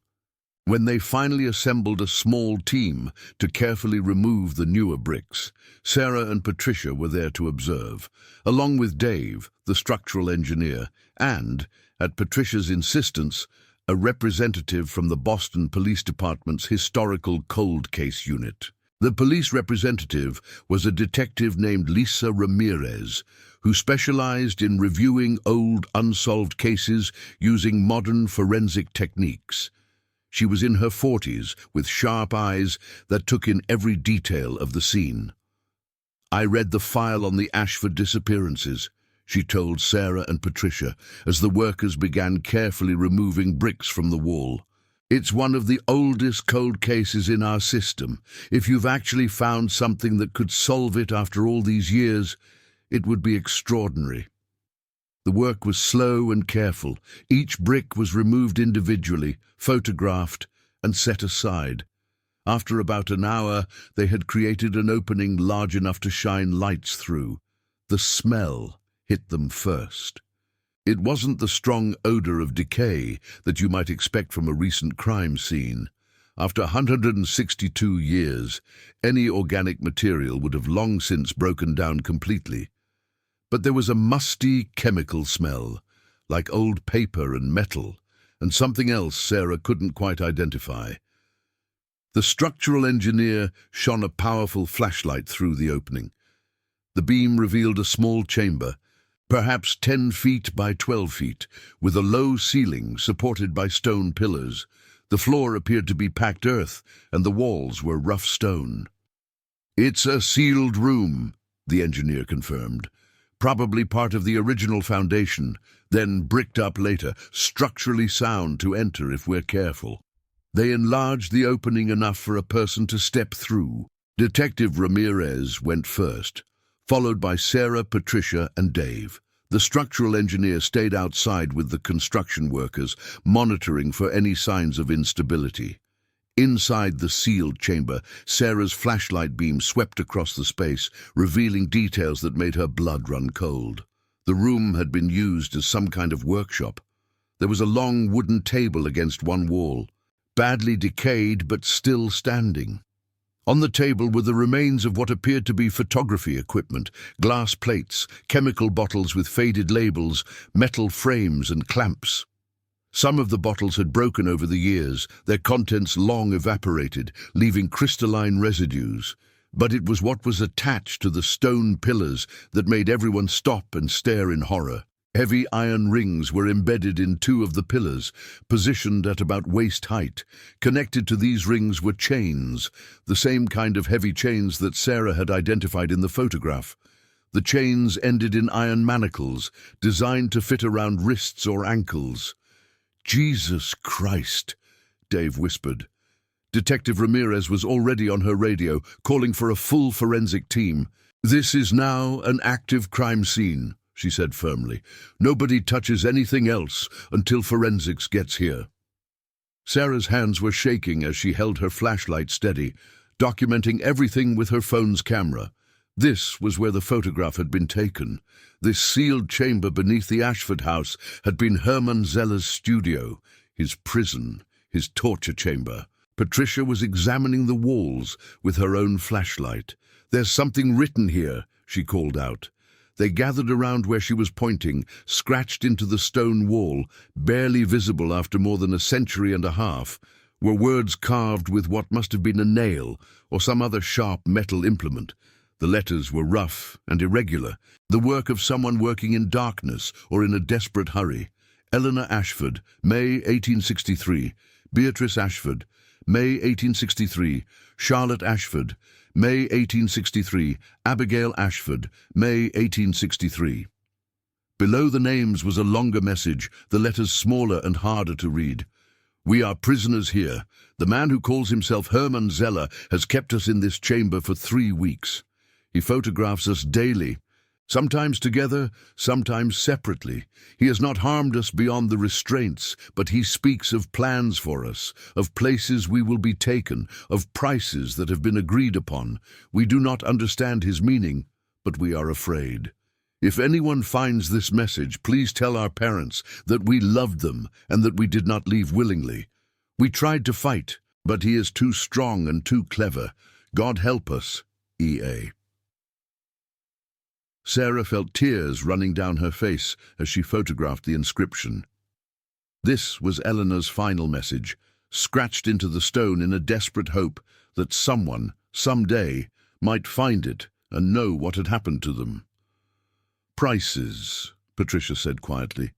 When they finally assembled a small team to carefully remove the newer bricks, Sarah and Patricia were there to observe, along with Dave, the structural engineer, and, at Patricia's insistence, a representative from the Boston Police Department's Historical Cold Case Unit. The police representative was a detective named Lisa Ramirez, who specialized in reviewing old unsolved cases using modern forensic techniques. She was in her 40s, with sharp eyes that took in every detail of the scene. "I read the file on the Ashford disappearances," she told Sarah and Patricia as the workers began carefully removing bricks from the wall. "It's one of the oldest cold cases in our system. If you've actually found something that could solve it after all these years, it would be extraordinary." The work was slow and careful. Each brick was removed individually, photographed, and set aside. After about an hour, they had created an opening large enough to shine lights through. The smell hit them first. It wasn't the strong odor of decay that you might expect from a recent crime scene. After 162 years, any organic material would have long since broken down completely. But there was a musty chemical smell, like old paper and metal, and something else Sarah couldn't quite identify. The structural engineer shone a powerful flashlight through the opening. The beam revealed a small chamber, perhaps 10 feet by 12 feet, with a low ceiling supported by stone pillars. The floor appeared to be packed earth, and the walls were rough stone. "It's a sealed room," the engineer confirmed. "Probably part of the original foundation, then bricked up later, structurally sound to enter if we're careful." They enlarged the opening enough for a person to step through. Detective Ramirez went first, followed by Sarah, Patricia, and Dave. The structural engineer stayed outside with the construction workers, monitoring for any signs of instability. Inside the sealed chamber, Sarah's flashlight beam swept across the space, revealing details that made her blood run cold. The room had been used as some kind of workshop. There was a long wooden table against one wall, badly decayed but still standing. On the table were the remains of what appeared to be photography equipment, glass plates, chemical bottles with faded labels, metal frames and clamps. Some of the bottles had broken over the years, their contents long evaporated, leaving crystalline residues. But it was what was attached to the stone pillars that made everyone stop and stare in horror. Heavy iron rings were embedded in 2 of the pillars, positioned at about waist height. Connected to these rings were chains, the same kind of heavy chains that Sarah had identified in the photograph. The chains ended in iron manacles, designed to fit around wrists or ankles. "Jesus Christ," Dave whispered. Detective Ramirez was already on her radio, calling for a full forensic team. "This is now an active crime scene," she said firmly. "Nobody touches anything else until forensics gets here." Sarah's hands were shaking as she held her flashlight steady, documenting everything with her phone's camera. This was where the photograph had been taken. This sealed chamber beneath the Ashford house had been Herman Zeller's studio, his prison, his torture chamber. Patricia was examining the walls with her own flashlight. "There's something written here," she called out. They gathered around where she was pointing, scratched into the stone wall, barely visible after more than a century and a half, were words carved with what must have been a nail or some other sharp metal implement. The letters were rough and irregular, the work of someone working in darkness or in a desperate hurry. Eleanor Ashford, May 1863. Beatrice Ashford, May 1863. Charlotte Ashford, May 1863, Abigail Ashford, May 1863. Below the names was a longer message, the letters smaller and harder to read. "We are prisoners here. The man who calls himself Herman Zeller has kept us in this chamber for 3 weeks. He photographs us daily, sometimes together, sometimes separately. He has not harmed us beyond the restraints, but he speaks of plans for us, of places we will be taken, of prices that have been agreed upon. We do not understand his meaning, but we are afraid. If anyone finds this message, please tell our parents that we loved them and that we did not leave willingly. We tried to fight, but he is too strong and too clever. God help us, E.A." Sarah felt tears running down her face as she photographed the inscription. This was Eleanor's final message, scratched into the stone in a desperate hope that someone, someday, might find it and know what had happened to them. "Prices," Patricia said quietly.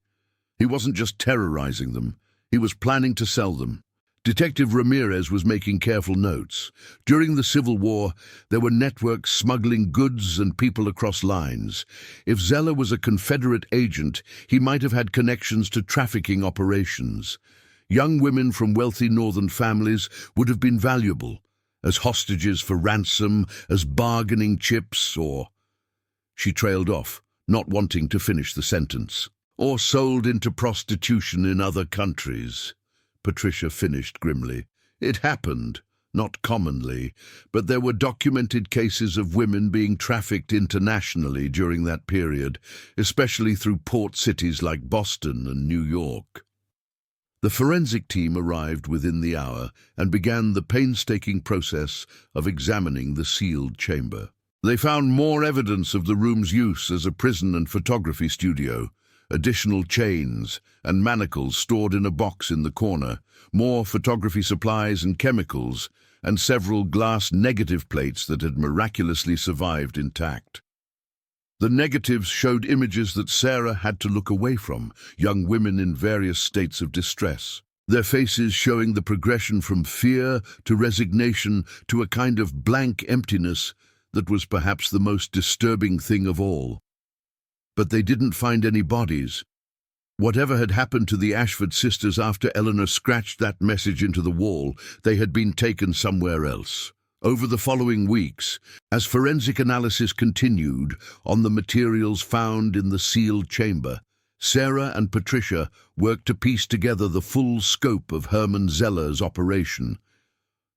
"He wasn't just terrorizing them, he was planning to sell them." Detective Ramirez was making careful notes. During the Civil War, there were networks smuggling goods and people across lines. If Zeller was a Confederate agent, he might have had connections to trafficking operations. Young women from wealthy northern families would have been valuable, as hostages for ransom, as bargaining chips, or... She trailed off, not wanting to finish the sentence. "Or sold into prostitution in other countries," Patricia finished grimly. "It happened, not commonly, but there were documented cases of women being trafficked internationally during that period, especially through port cities like Boston and New York. The forensic team arrived within the hour and began the painstaking process of examining the sealed chamber. They found more evidence of the room's use as a prison and photography studio, additional chains and manacles stored in a box in the corner, more photography supplies and chemicals, and several glass negative plates that had miraculously survived intact. The negatives showed images that Sarah had to look away from, young women in various states of distress, their faces showing the progression from fear to resignation to a kind of blank emptiness that was perhaps the most disturbing thing of all. But they didn't find any bodies. Whatever had happened to the Ashford sisters after Eleanor scratched that message into the wall, they had been taken somewhere else. Over the following weeks, as forensic analysis continued on the materials found in the sealed chamber, Sarah and Patricia worked to piece together the full scope of Herman Zeller's operation.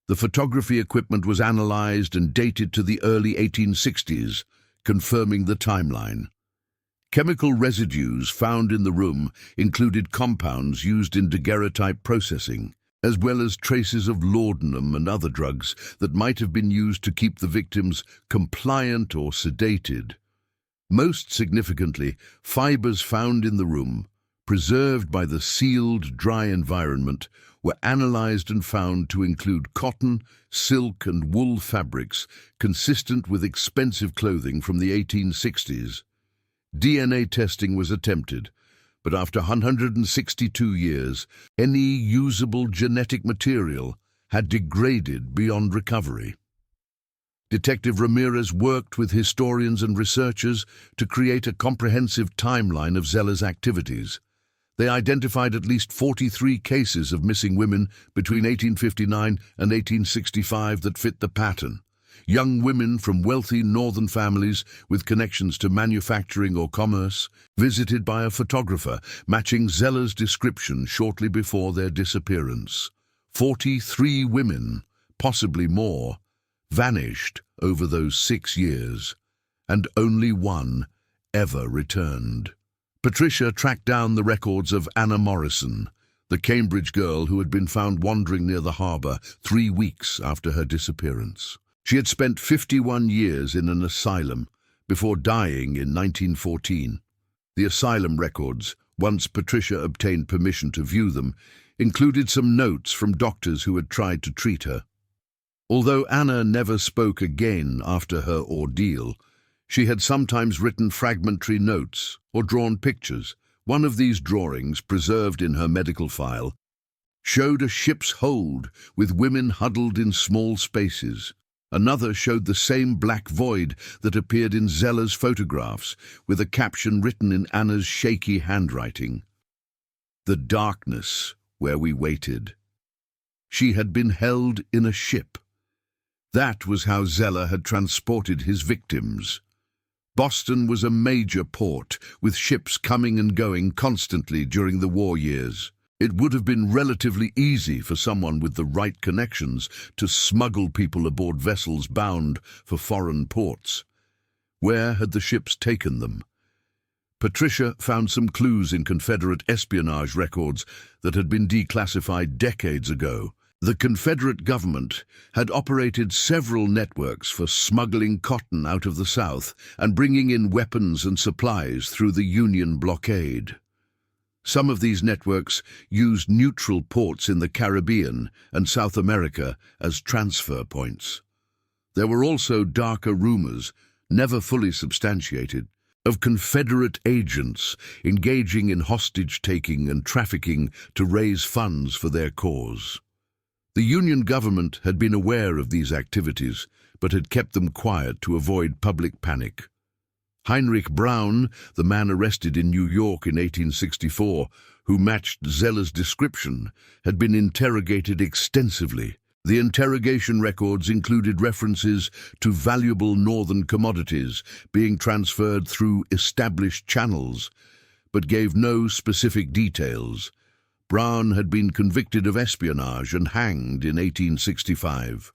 The photography equipment was analyzed and dated to the early 1860s, confirming the timeline. Chemical residues found in the room included compounds used in daguerreotype processing, as well as traces of laudanum and other drugs that might have been used to keep the victims compliant or sedated. Most significantly, fibers found in the room, preserved by the sealed, dry environment, were analyzed and found to include cotton, silk and wool fabrics consistent with expensive clothing from the 1860s. DNA testing was attempted, but after 162 years, any usable genetic material had degraded beyond recovery. Detective Ramirez worked with historians and researchers to create a comprehensive timeline of Zeller's activities. They identified at least 43 cases of missing women between 1859 and 1865 that fit the pattern. Young women from wealthy northern families with connections to manufacturing or commerce, visited by a photographer, matching Zeller's description shortly before their disappearance. 43 women, possibly more, vanished over those 6 years, and only one ever returned. Patricia tracked down the records of Anna Morrison, the Cambridge girl who had been found wandering near the harbour 3 weeks after her disappearance. She had spent 51 years in an asylum before dying in 1914. The asylum records, once Patricia obtained permission to view them, included some notes from doctors who had tried to treat her. Although Anna never spoke again after her ordeal, she had sometimes written fragmentary notes or drawn pictures. One of these drawings, preserved in her medical file, showed a ship's hold with women huddled in small spaces. Another showed the same black void that appeared in Zeller's photographs, with a caption written in Anna's shaky handwriting. "The darkness where we waited." She had been held in a ship. That was how Zeller had transported his victims. Boston was a major port, with ships coming and going constantly during the war years. It would have been relatively easy for someone with the right connections to smuggle people aboard vessels bound for foreign ports. Where had the ships taken them? Patricia found some clues in Confederate espionage records that had been declassified decades ago. The Confederate government had operated several networks for smuggling cotton out of the South and bringing in weapons and supplies through the Union blockade. Some of these networks used neutral ports in the Caribbean and South America as transfer points. There were also darker rumors, never fully substantiated, of Confederate agents engaging in hostage-taking and trafficking to raise funds for their cause. The Union government had been aware of these activities, but had kept them quiet to avoid public panic. Heinrich Braun, the man arrested in New York in 1864, who matched Zeller's description, had been interrogated extensively. The interrogation records included references to valuable northern commodities being transferred through established channels, but gave no specific details. Brown had been convicted of espionage and hanged in 1865.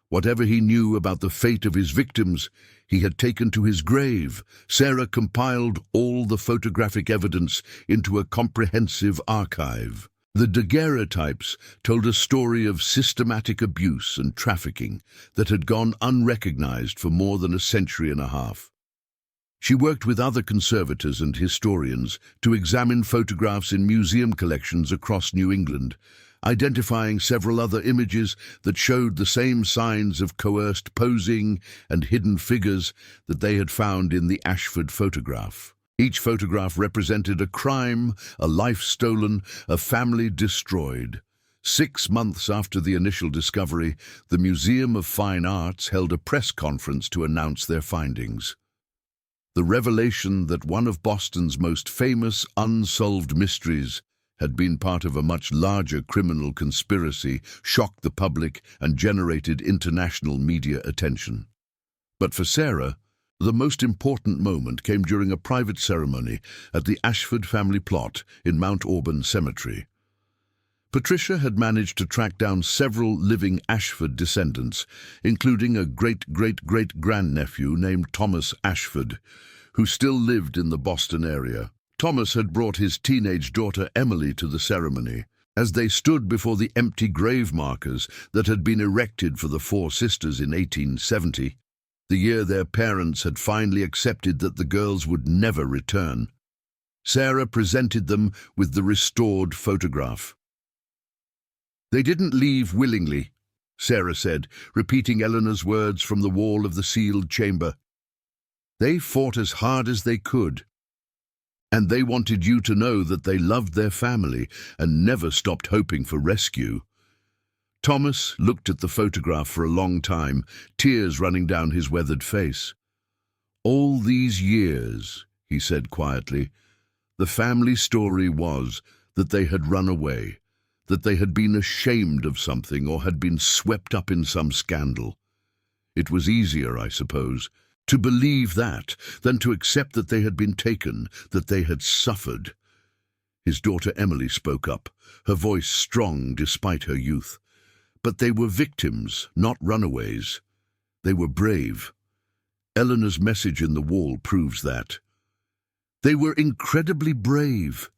Whatever he knew about the fate of his victims, he had taken to his grave. Sarah compiled all the photographic evidence into a comprehensive archive. The daguerreotypes told a story of systematic abuse and trafficking that had gone unrecognized for more than a century and a half. She worked with other conservators and historians to examine photographs in museum collections across New England, identifying several other images that showed the same signs of coerced posing and hidden figures that they had found in the Ashford photograph. Each photograph represented a crime, a life stolen, a family destroyed. 6 months after the initial discovery, the Museum of Fine Arts held a press conference to announce their findings. The revelation that one of Boston's most famous unsolved mysteries had been part of a much larger criminal conspiracy shocked the public and generated international media attention. But for Sarah, the most important moment came during a private ceremony at the Ashford family plot in Mount Auburn Cemetery. Patricia had managed to track down several living Ashford descendants, including a great-great-great-grandnephew named Thomas Ashford, who still lived in the Boston area. Thomas had brought his teenage daughter Emily to the ceremony. As they stood before the empty grave markers that had been erected for the four sisters in 1870, the year their parents had finally accepted that the girls would never return, Sarah presented them with the restored photograph. "They didn't leave willingly," Sarah said, repeating Eleanor's words from the wall of the sealed chamber. "They fought as hard as they could. And they wanted you to know that they loved their family and never stopped hoping for rescue." Thomas looked at the photograph for a long time, tears running down his weathered face. "All these years," he said quietly, "the family story was that they had run away, that they had been ashamed of something or had been swept up in some scandal. It was easier, I suppose, to believe that than to accept that they had been taken, that they had suffered." His daughter Emily spoke up, her voice strong despite her youth. "But they were victims, not runaways. They were brave. Eleanor's message in the wall proves that." "They were incredibly brave,"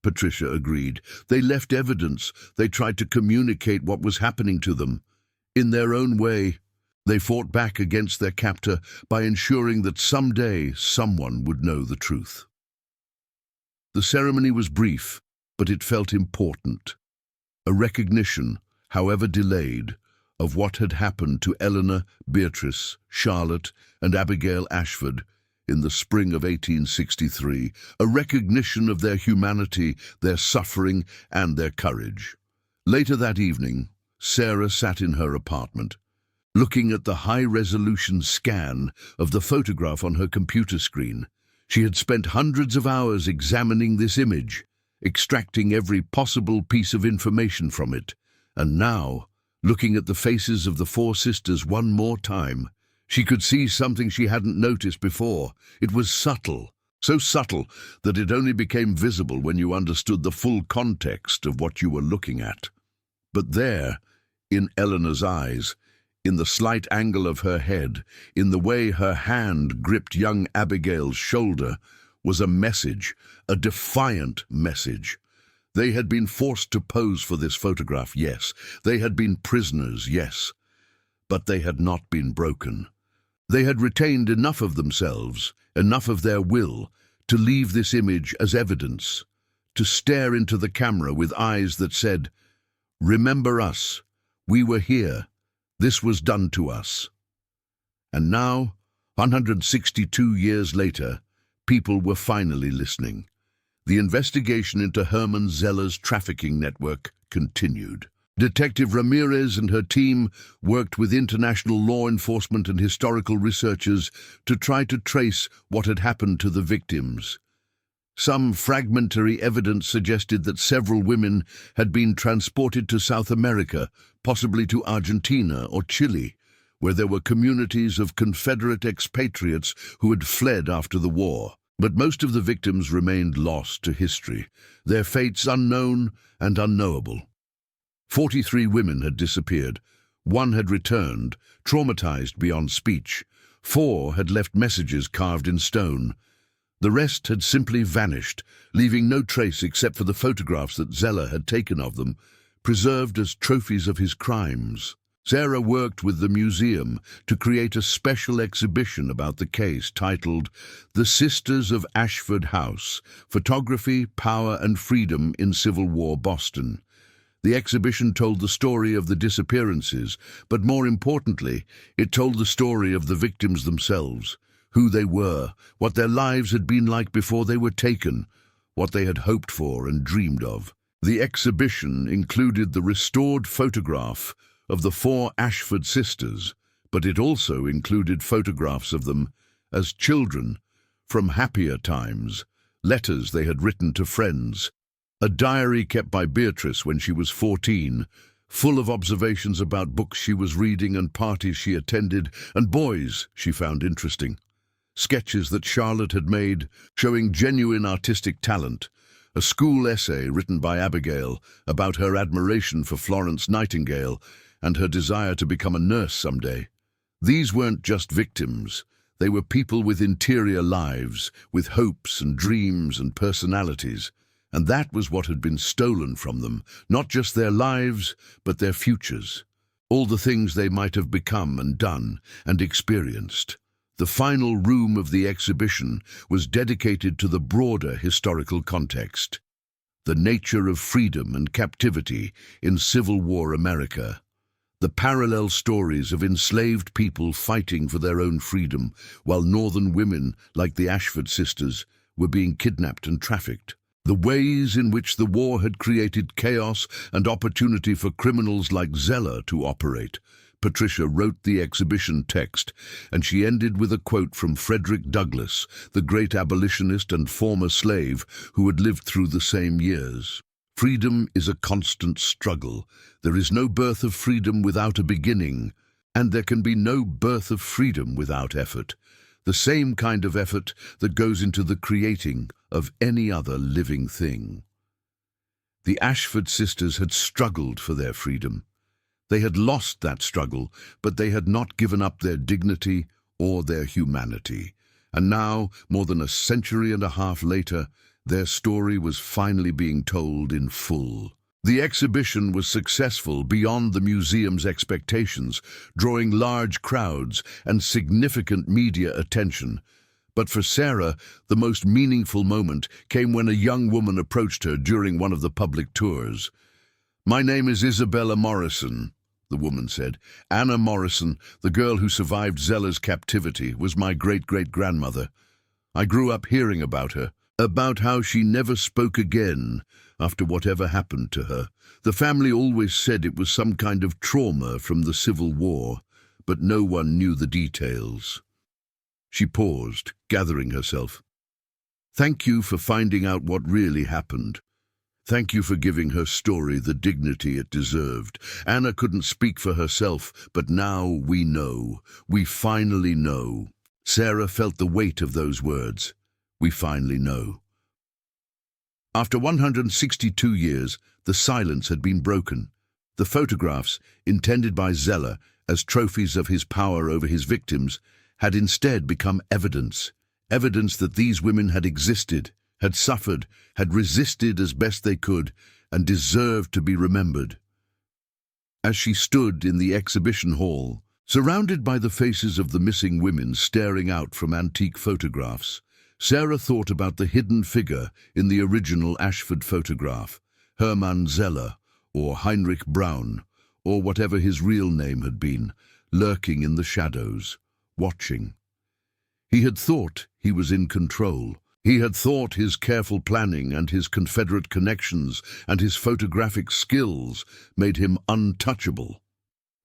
Patricia agreed. "They left evidence. They tried to communicate what was happening to them. In their own way, they fought back against their captor by ensuring that someday someone would know the truth." The ceremony was brief, but it felt important. A recognition, however delayed, of what had happened to Eleanor, Beatrice, Charlotte, and Abigail Ashford in the spring of 1863, a recognition of their humanity, their suffering, and their courage. Later that evening, Sarah sat in her apartment, looking at the high-resolution scan of the photograph on her computer screen. She had spent hundreds of hours examining this image, extracting every possible piece of information from it, and now, looking at the faces of the four sisters one more time, she could see something she hadn't noticed before. It was subtle, so subtle that it only became visible when you understood the full context of what you were looking at. But there, in Eleanor's eyes, in the slight angle of her head, in the way her hand gripped young Abigail's shoulder, was a message, a defiant message. They had been forced to pose for this photograph, yes. They had been prisoners, yes. But they had not been broken. They had retained enough of themselves, enough of their will, to leave this image as evidence, to stare into the camera with eyes that said, "Remember us. We were here. This was done to us." And now, 162 years later, people were finally listening. The investigation into Herman Zeller's trafficking network continued. Detective Ramirez and her team worked with international law enforcement and historical researchers to try to trace what had happened to the victims. Some fragmentary evidence suggested that several women had been transported to South America, possibly to Argentina or Chile, where there were communities of Confederate expatriates who had fled after the war. But most of the victims remained lost to history, their fates unknown and unknowable. 43 women had disappeared. 1 had returned, traumatized beyond speech. 4 had left messages carved in stone. The rest had simply vanished, leaving no trace except for the photographs that Zeller had taken of them, preserved as trophies of his crimes. Sarah worked with the museum to create a special exhibition about the case titled The Sisters of Ashford House: Photography, Power and Freedom in Civil War Boston. The exhibition told the story of the disappearances, but more importantly, it told the story of the victims themselves, who they were, what their lives had been like before they were taken, what they had hoped for and dreamed of. The exhibition included the restored photograph of the 4 Ashford sisters, but it also included photographs of them as children from happier times, letters they had written to friends, a diary kept by Beatrice when she was 14, full of observations about books she was reading and parties she attended and boys she found interesting, sketches that Charlotte had made showing genuine artistic talent, a school essay written by Abigail about her admiration for Florence Nightingale and her desire to become a nurse someday. These weren't just victims. They were people with interior lives, with hopes and dreams and personalities. And that was what had been stolen from them, not just their lives, but their futures. All the things they might have become and done and experienced. The final room of the exhibition was dedicated to the broader historical context, the nature of freedom and captivity in Civil War America. The parallel stories of enslaved people fighting for their own freedom, while northern women, like the Ashford sisters, were being kidnapped and trafficked. The ways in which the war had created chaos and opportunity for criminals like Zeller to operate. Patricia wrote the exhibition text, and she ended with a quote from Frederick Douglass, the great abolitionist and former slave who had lived through the same years. Freedom is a constant struggle. There is no birth of freedom without a beginning, and there can be no birth of freedom without effort. The same kind of effort that goes into the creating of any other living thing. The Ashford sisters had struggled for their freedom. They had lost that struggle, but they had not given up their dignity or their humanity. And now, more than a century and a half later, their story was finally being told in full. The exhibition was successful beyond the museum's expectations, drawing large crowds and significant media attention. But for Sarah, the most meaningful moment came when a young woman approached her during one of the public tours. "My name is Isabella Morrison," the woman said. "Anna Morrison, the girl who survived Zeller's captivity, was my great-great-grandmother. I grew up hearing about her, about how she never spoke again after whatever happened to her. The family always said it was some kind of trauma from the Civil War, but no one knew the details." She paused, gathering herself. "Thank you for finding out what really happened. Thank you for giving her story the dignity it deserved. Anna couldn't speak for herself, but now we know. We finally know." Sarah felt the weight of those words. We finally know. After 162 years, the silence had been broken. The photographs, intended by Zeller as trophies of his power over his victims, had instead become evidence. Evidence that these women had existed, had suffered, had resisted as best they could, and deserved to be remembered. As she stood in the exhibition hall, surrounded by the faces of the missing women staring out from antique photographs, Sarah thought about the hidden figure in the original Ashford photograph, Hermann Zeller, or Heinrich Braun, or whatever his real name had been, lurking in the shadows, watching. He had thought he was in control. He had thought his careful planning and his Confederate connections and his photographic skills made him untouchable.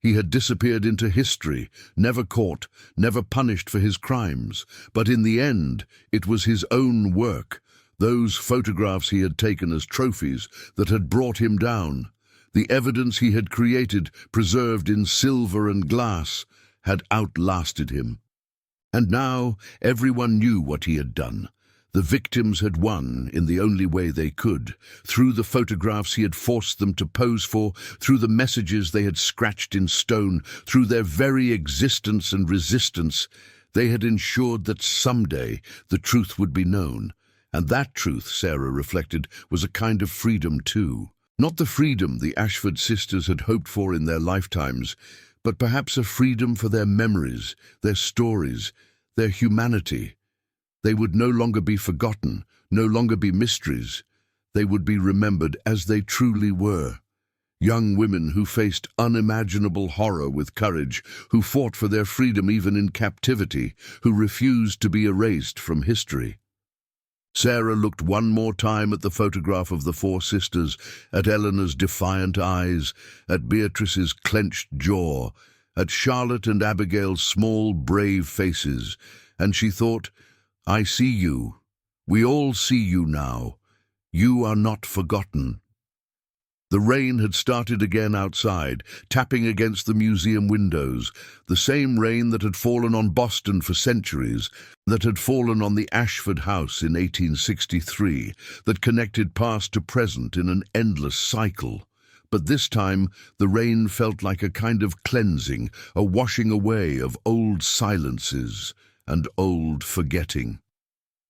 He had disappeared into history, never caught, never punished for his crimes. But in the end, it was his own work, those photographs he had taken as trophies, that had brought him down. The evidence he had created, preserved in silver and glass, had outlasted him. And now everyone knew what he had done. The victims had won in the only way they could, through the photographs he had forced them to pose for, through the messages they had scratched in stone, through their very existence and resistance. They had ensured that someday the truth would be known. And that truth, Sarah reflected, was a kind of freedom too. Not the freedom the Ashford sisters had hoped for in their lifetimes, but perhaps a freedom for their memories, their stories, their humanity. They would no longer be forgotten, no longer be mysteries. They would be remembered as they truly were. Young women who faced unimaginable horror with courage, who fought for their freedom even in captivity, who refused to be erased from history. Sarah looked one more time at the photograph of the four sisters, at Eleanor's defiant eyes, at Beatrice's clenched jaw, at Charlotte and Abigail's small, brave faces, and she thought, "I see you. We all see you now. You are not forgotten." The rain had started again outside, tapping against the museum windows, the same rain that had fallen on Boston for centuries, that had fallen on the Ashford house in 1863, that connected past to present in an endless cycle. But this time the rain felt like a kind of cleansing, a washing away of old silences and old forgetting.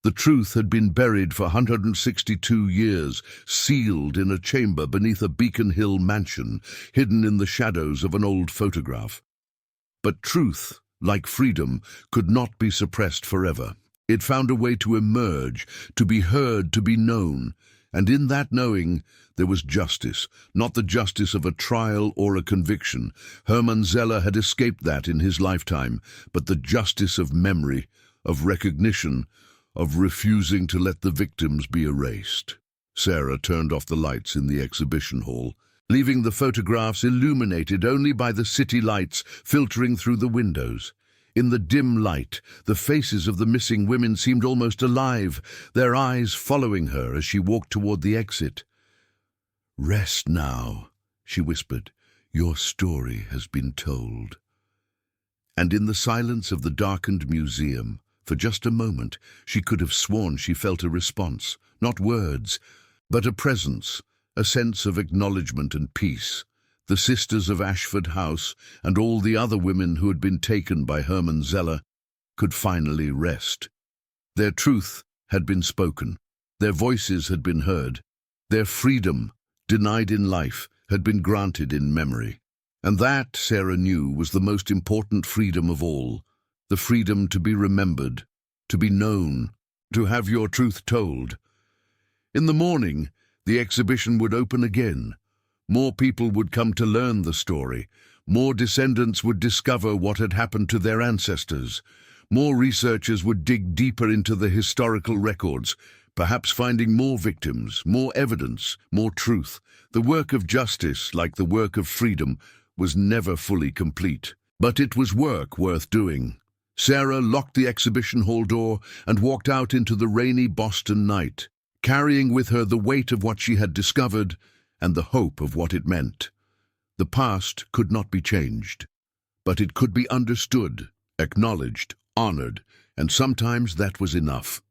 The truth had been buried for 162 years, sealed in a chamber beneath a Beacon Hill mansion, hidden in the shadows of an old photograph. But truth, like freedom, could not be suppressed forever. It found a way to emerge, to be heard, to be known. And in that knowing, there was justice, not the justice of a trial or a conviction. Hermann Zeller had escaped that in his lifetime, but the justice of memory, of recognition, of refusing to let the victims be erased. Sarah turned off the lights in the exhibition hall, leaving the photographs illuminated only by the city lights filtering through the windows. In the dim light, the faces of the missing women seemed almost alive, their eyes following her as she walked toward the exit. "Rest now," she whispered. "Your story has been told." And in the silence of the darkened museum, for just a moment, she could have sworn she felt a response, not words, but a presence, a sense of acknowledgement and peace. The sisters of Ashford House and all the other women who had been taken by Hermann Zeller could finally rest. Their truth had been spoken. Their voices had been heard. Their freedom, denied in life, had been granted in memory. And that, Sarah knew, was the most important freedom of all. The freedom to be remembered, to be known, to have your truth told. In the morning, the exhibition would open again. More people would come to learn the story. More descendants would discover what had happened to their ancestors. More researchers would dig deeper into the historical records, perhaps finding more victims, more evidence, more truth. The work of justice, like the work of freedom, was never fully complete. But it was work worth doing. Sarah locked the exhibition hall door and walked out into the rainy Boston night, carrying with her the weight of what she had discovered and the hope of what it meant. The past could not be changed, but it could be understood, acknowledged, honored, and sometimes that was enough.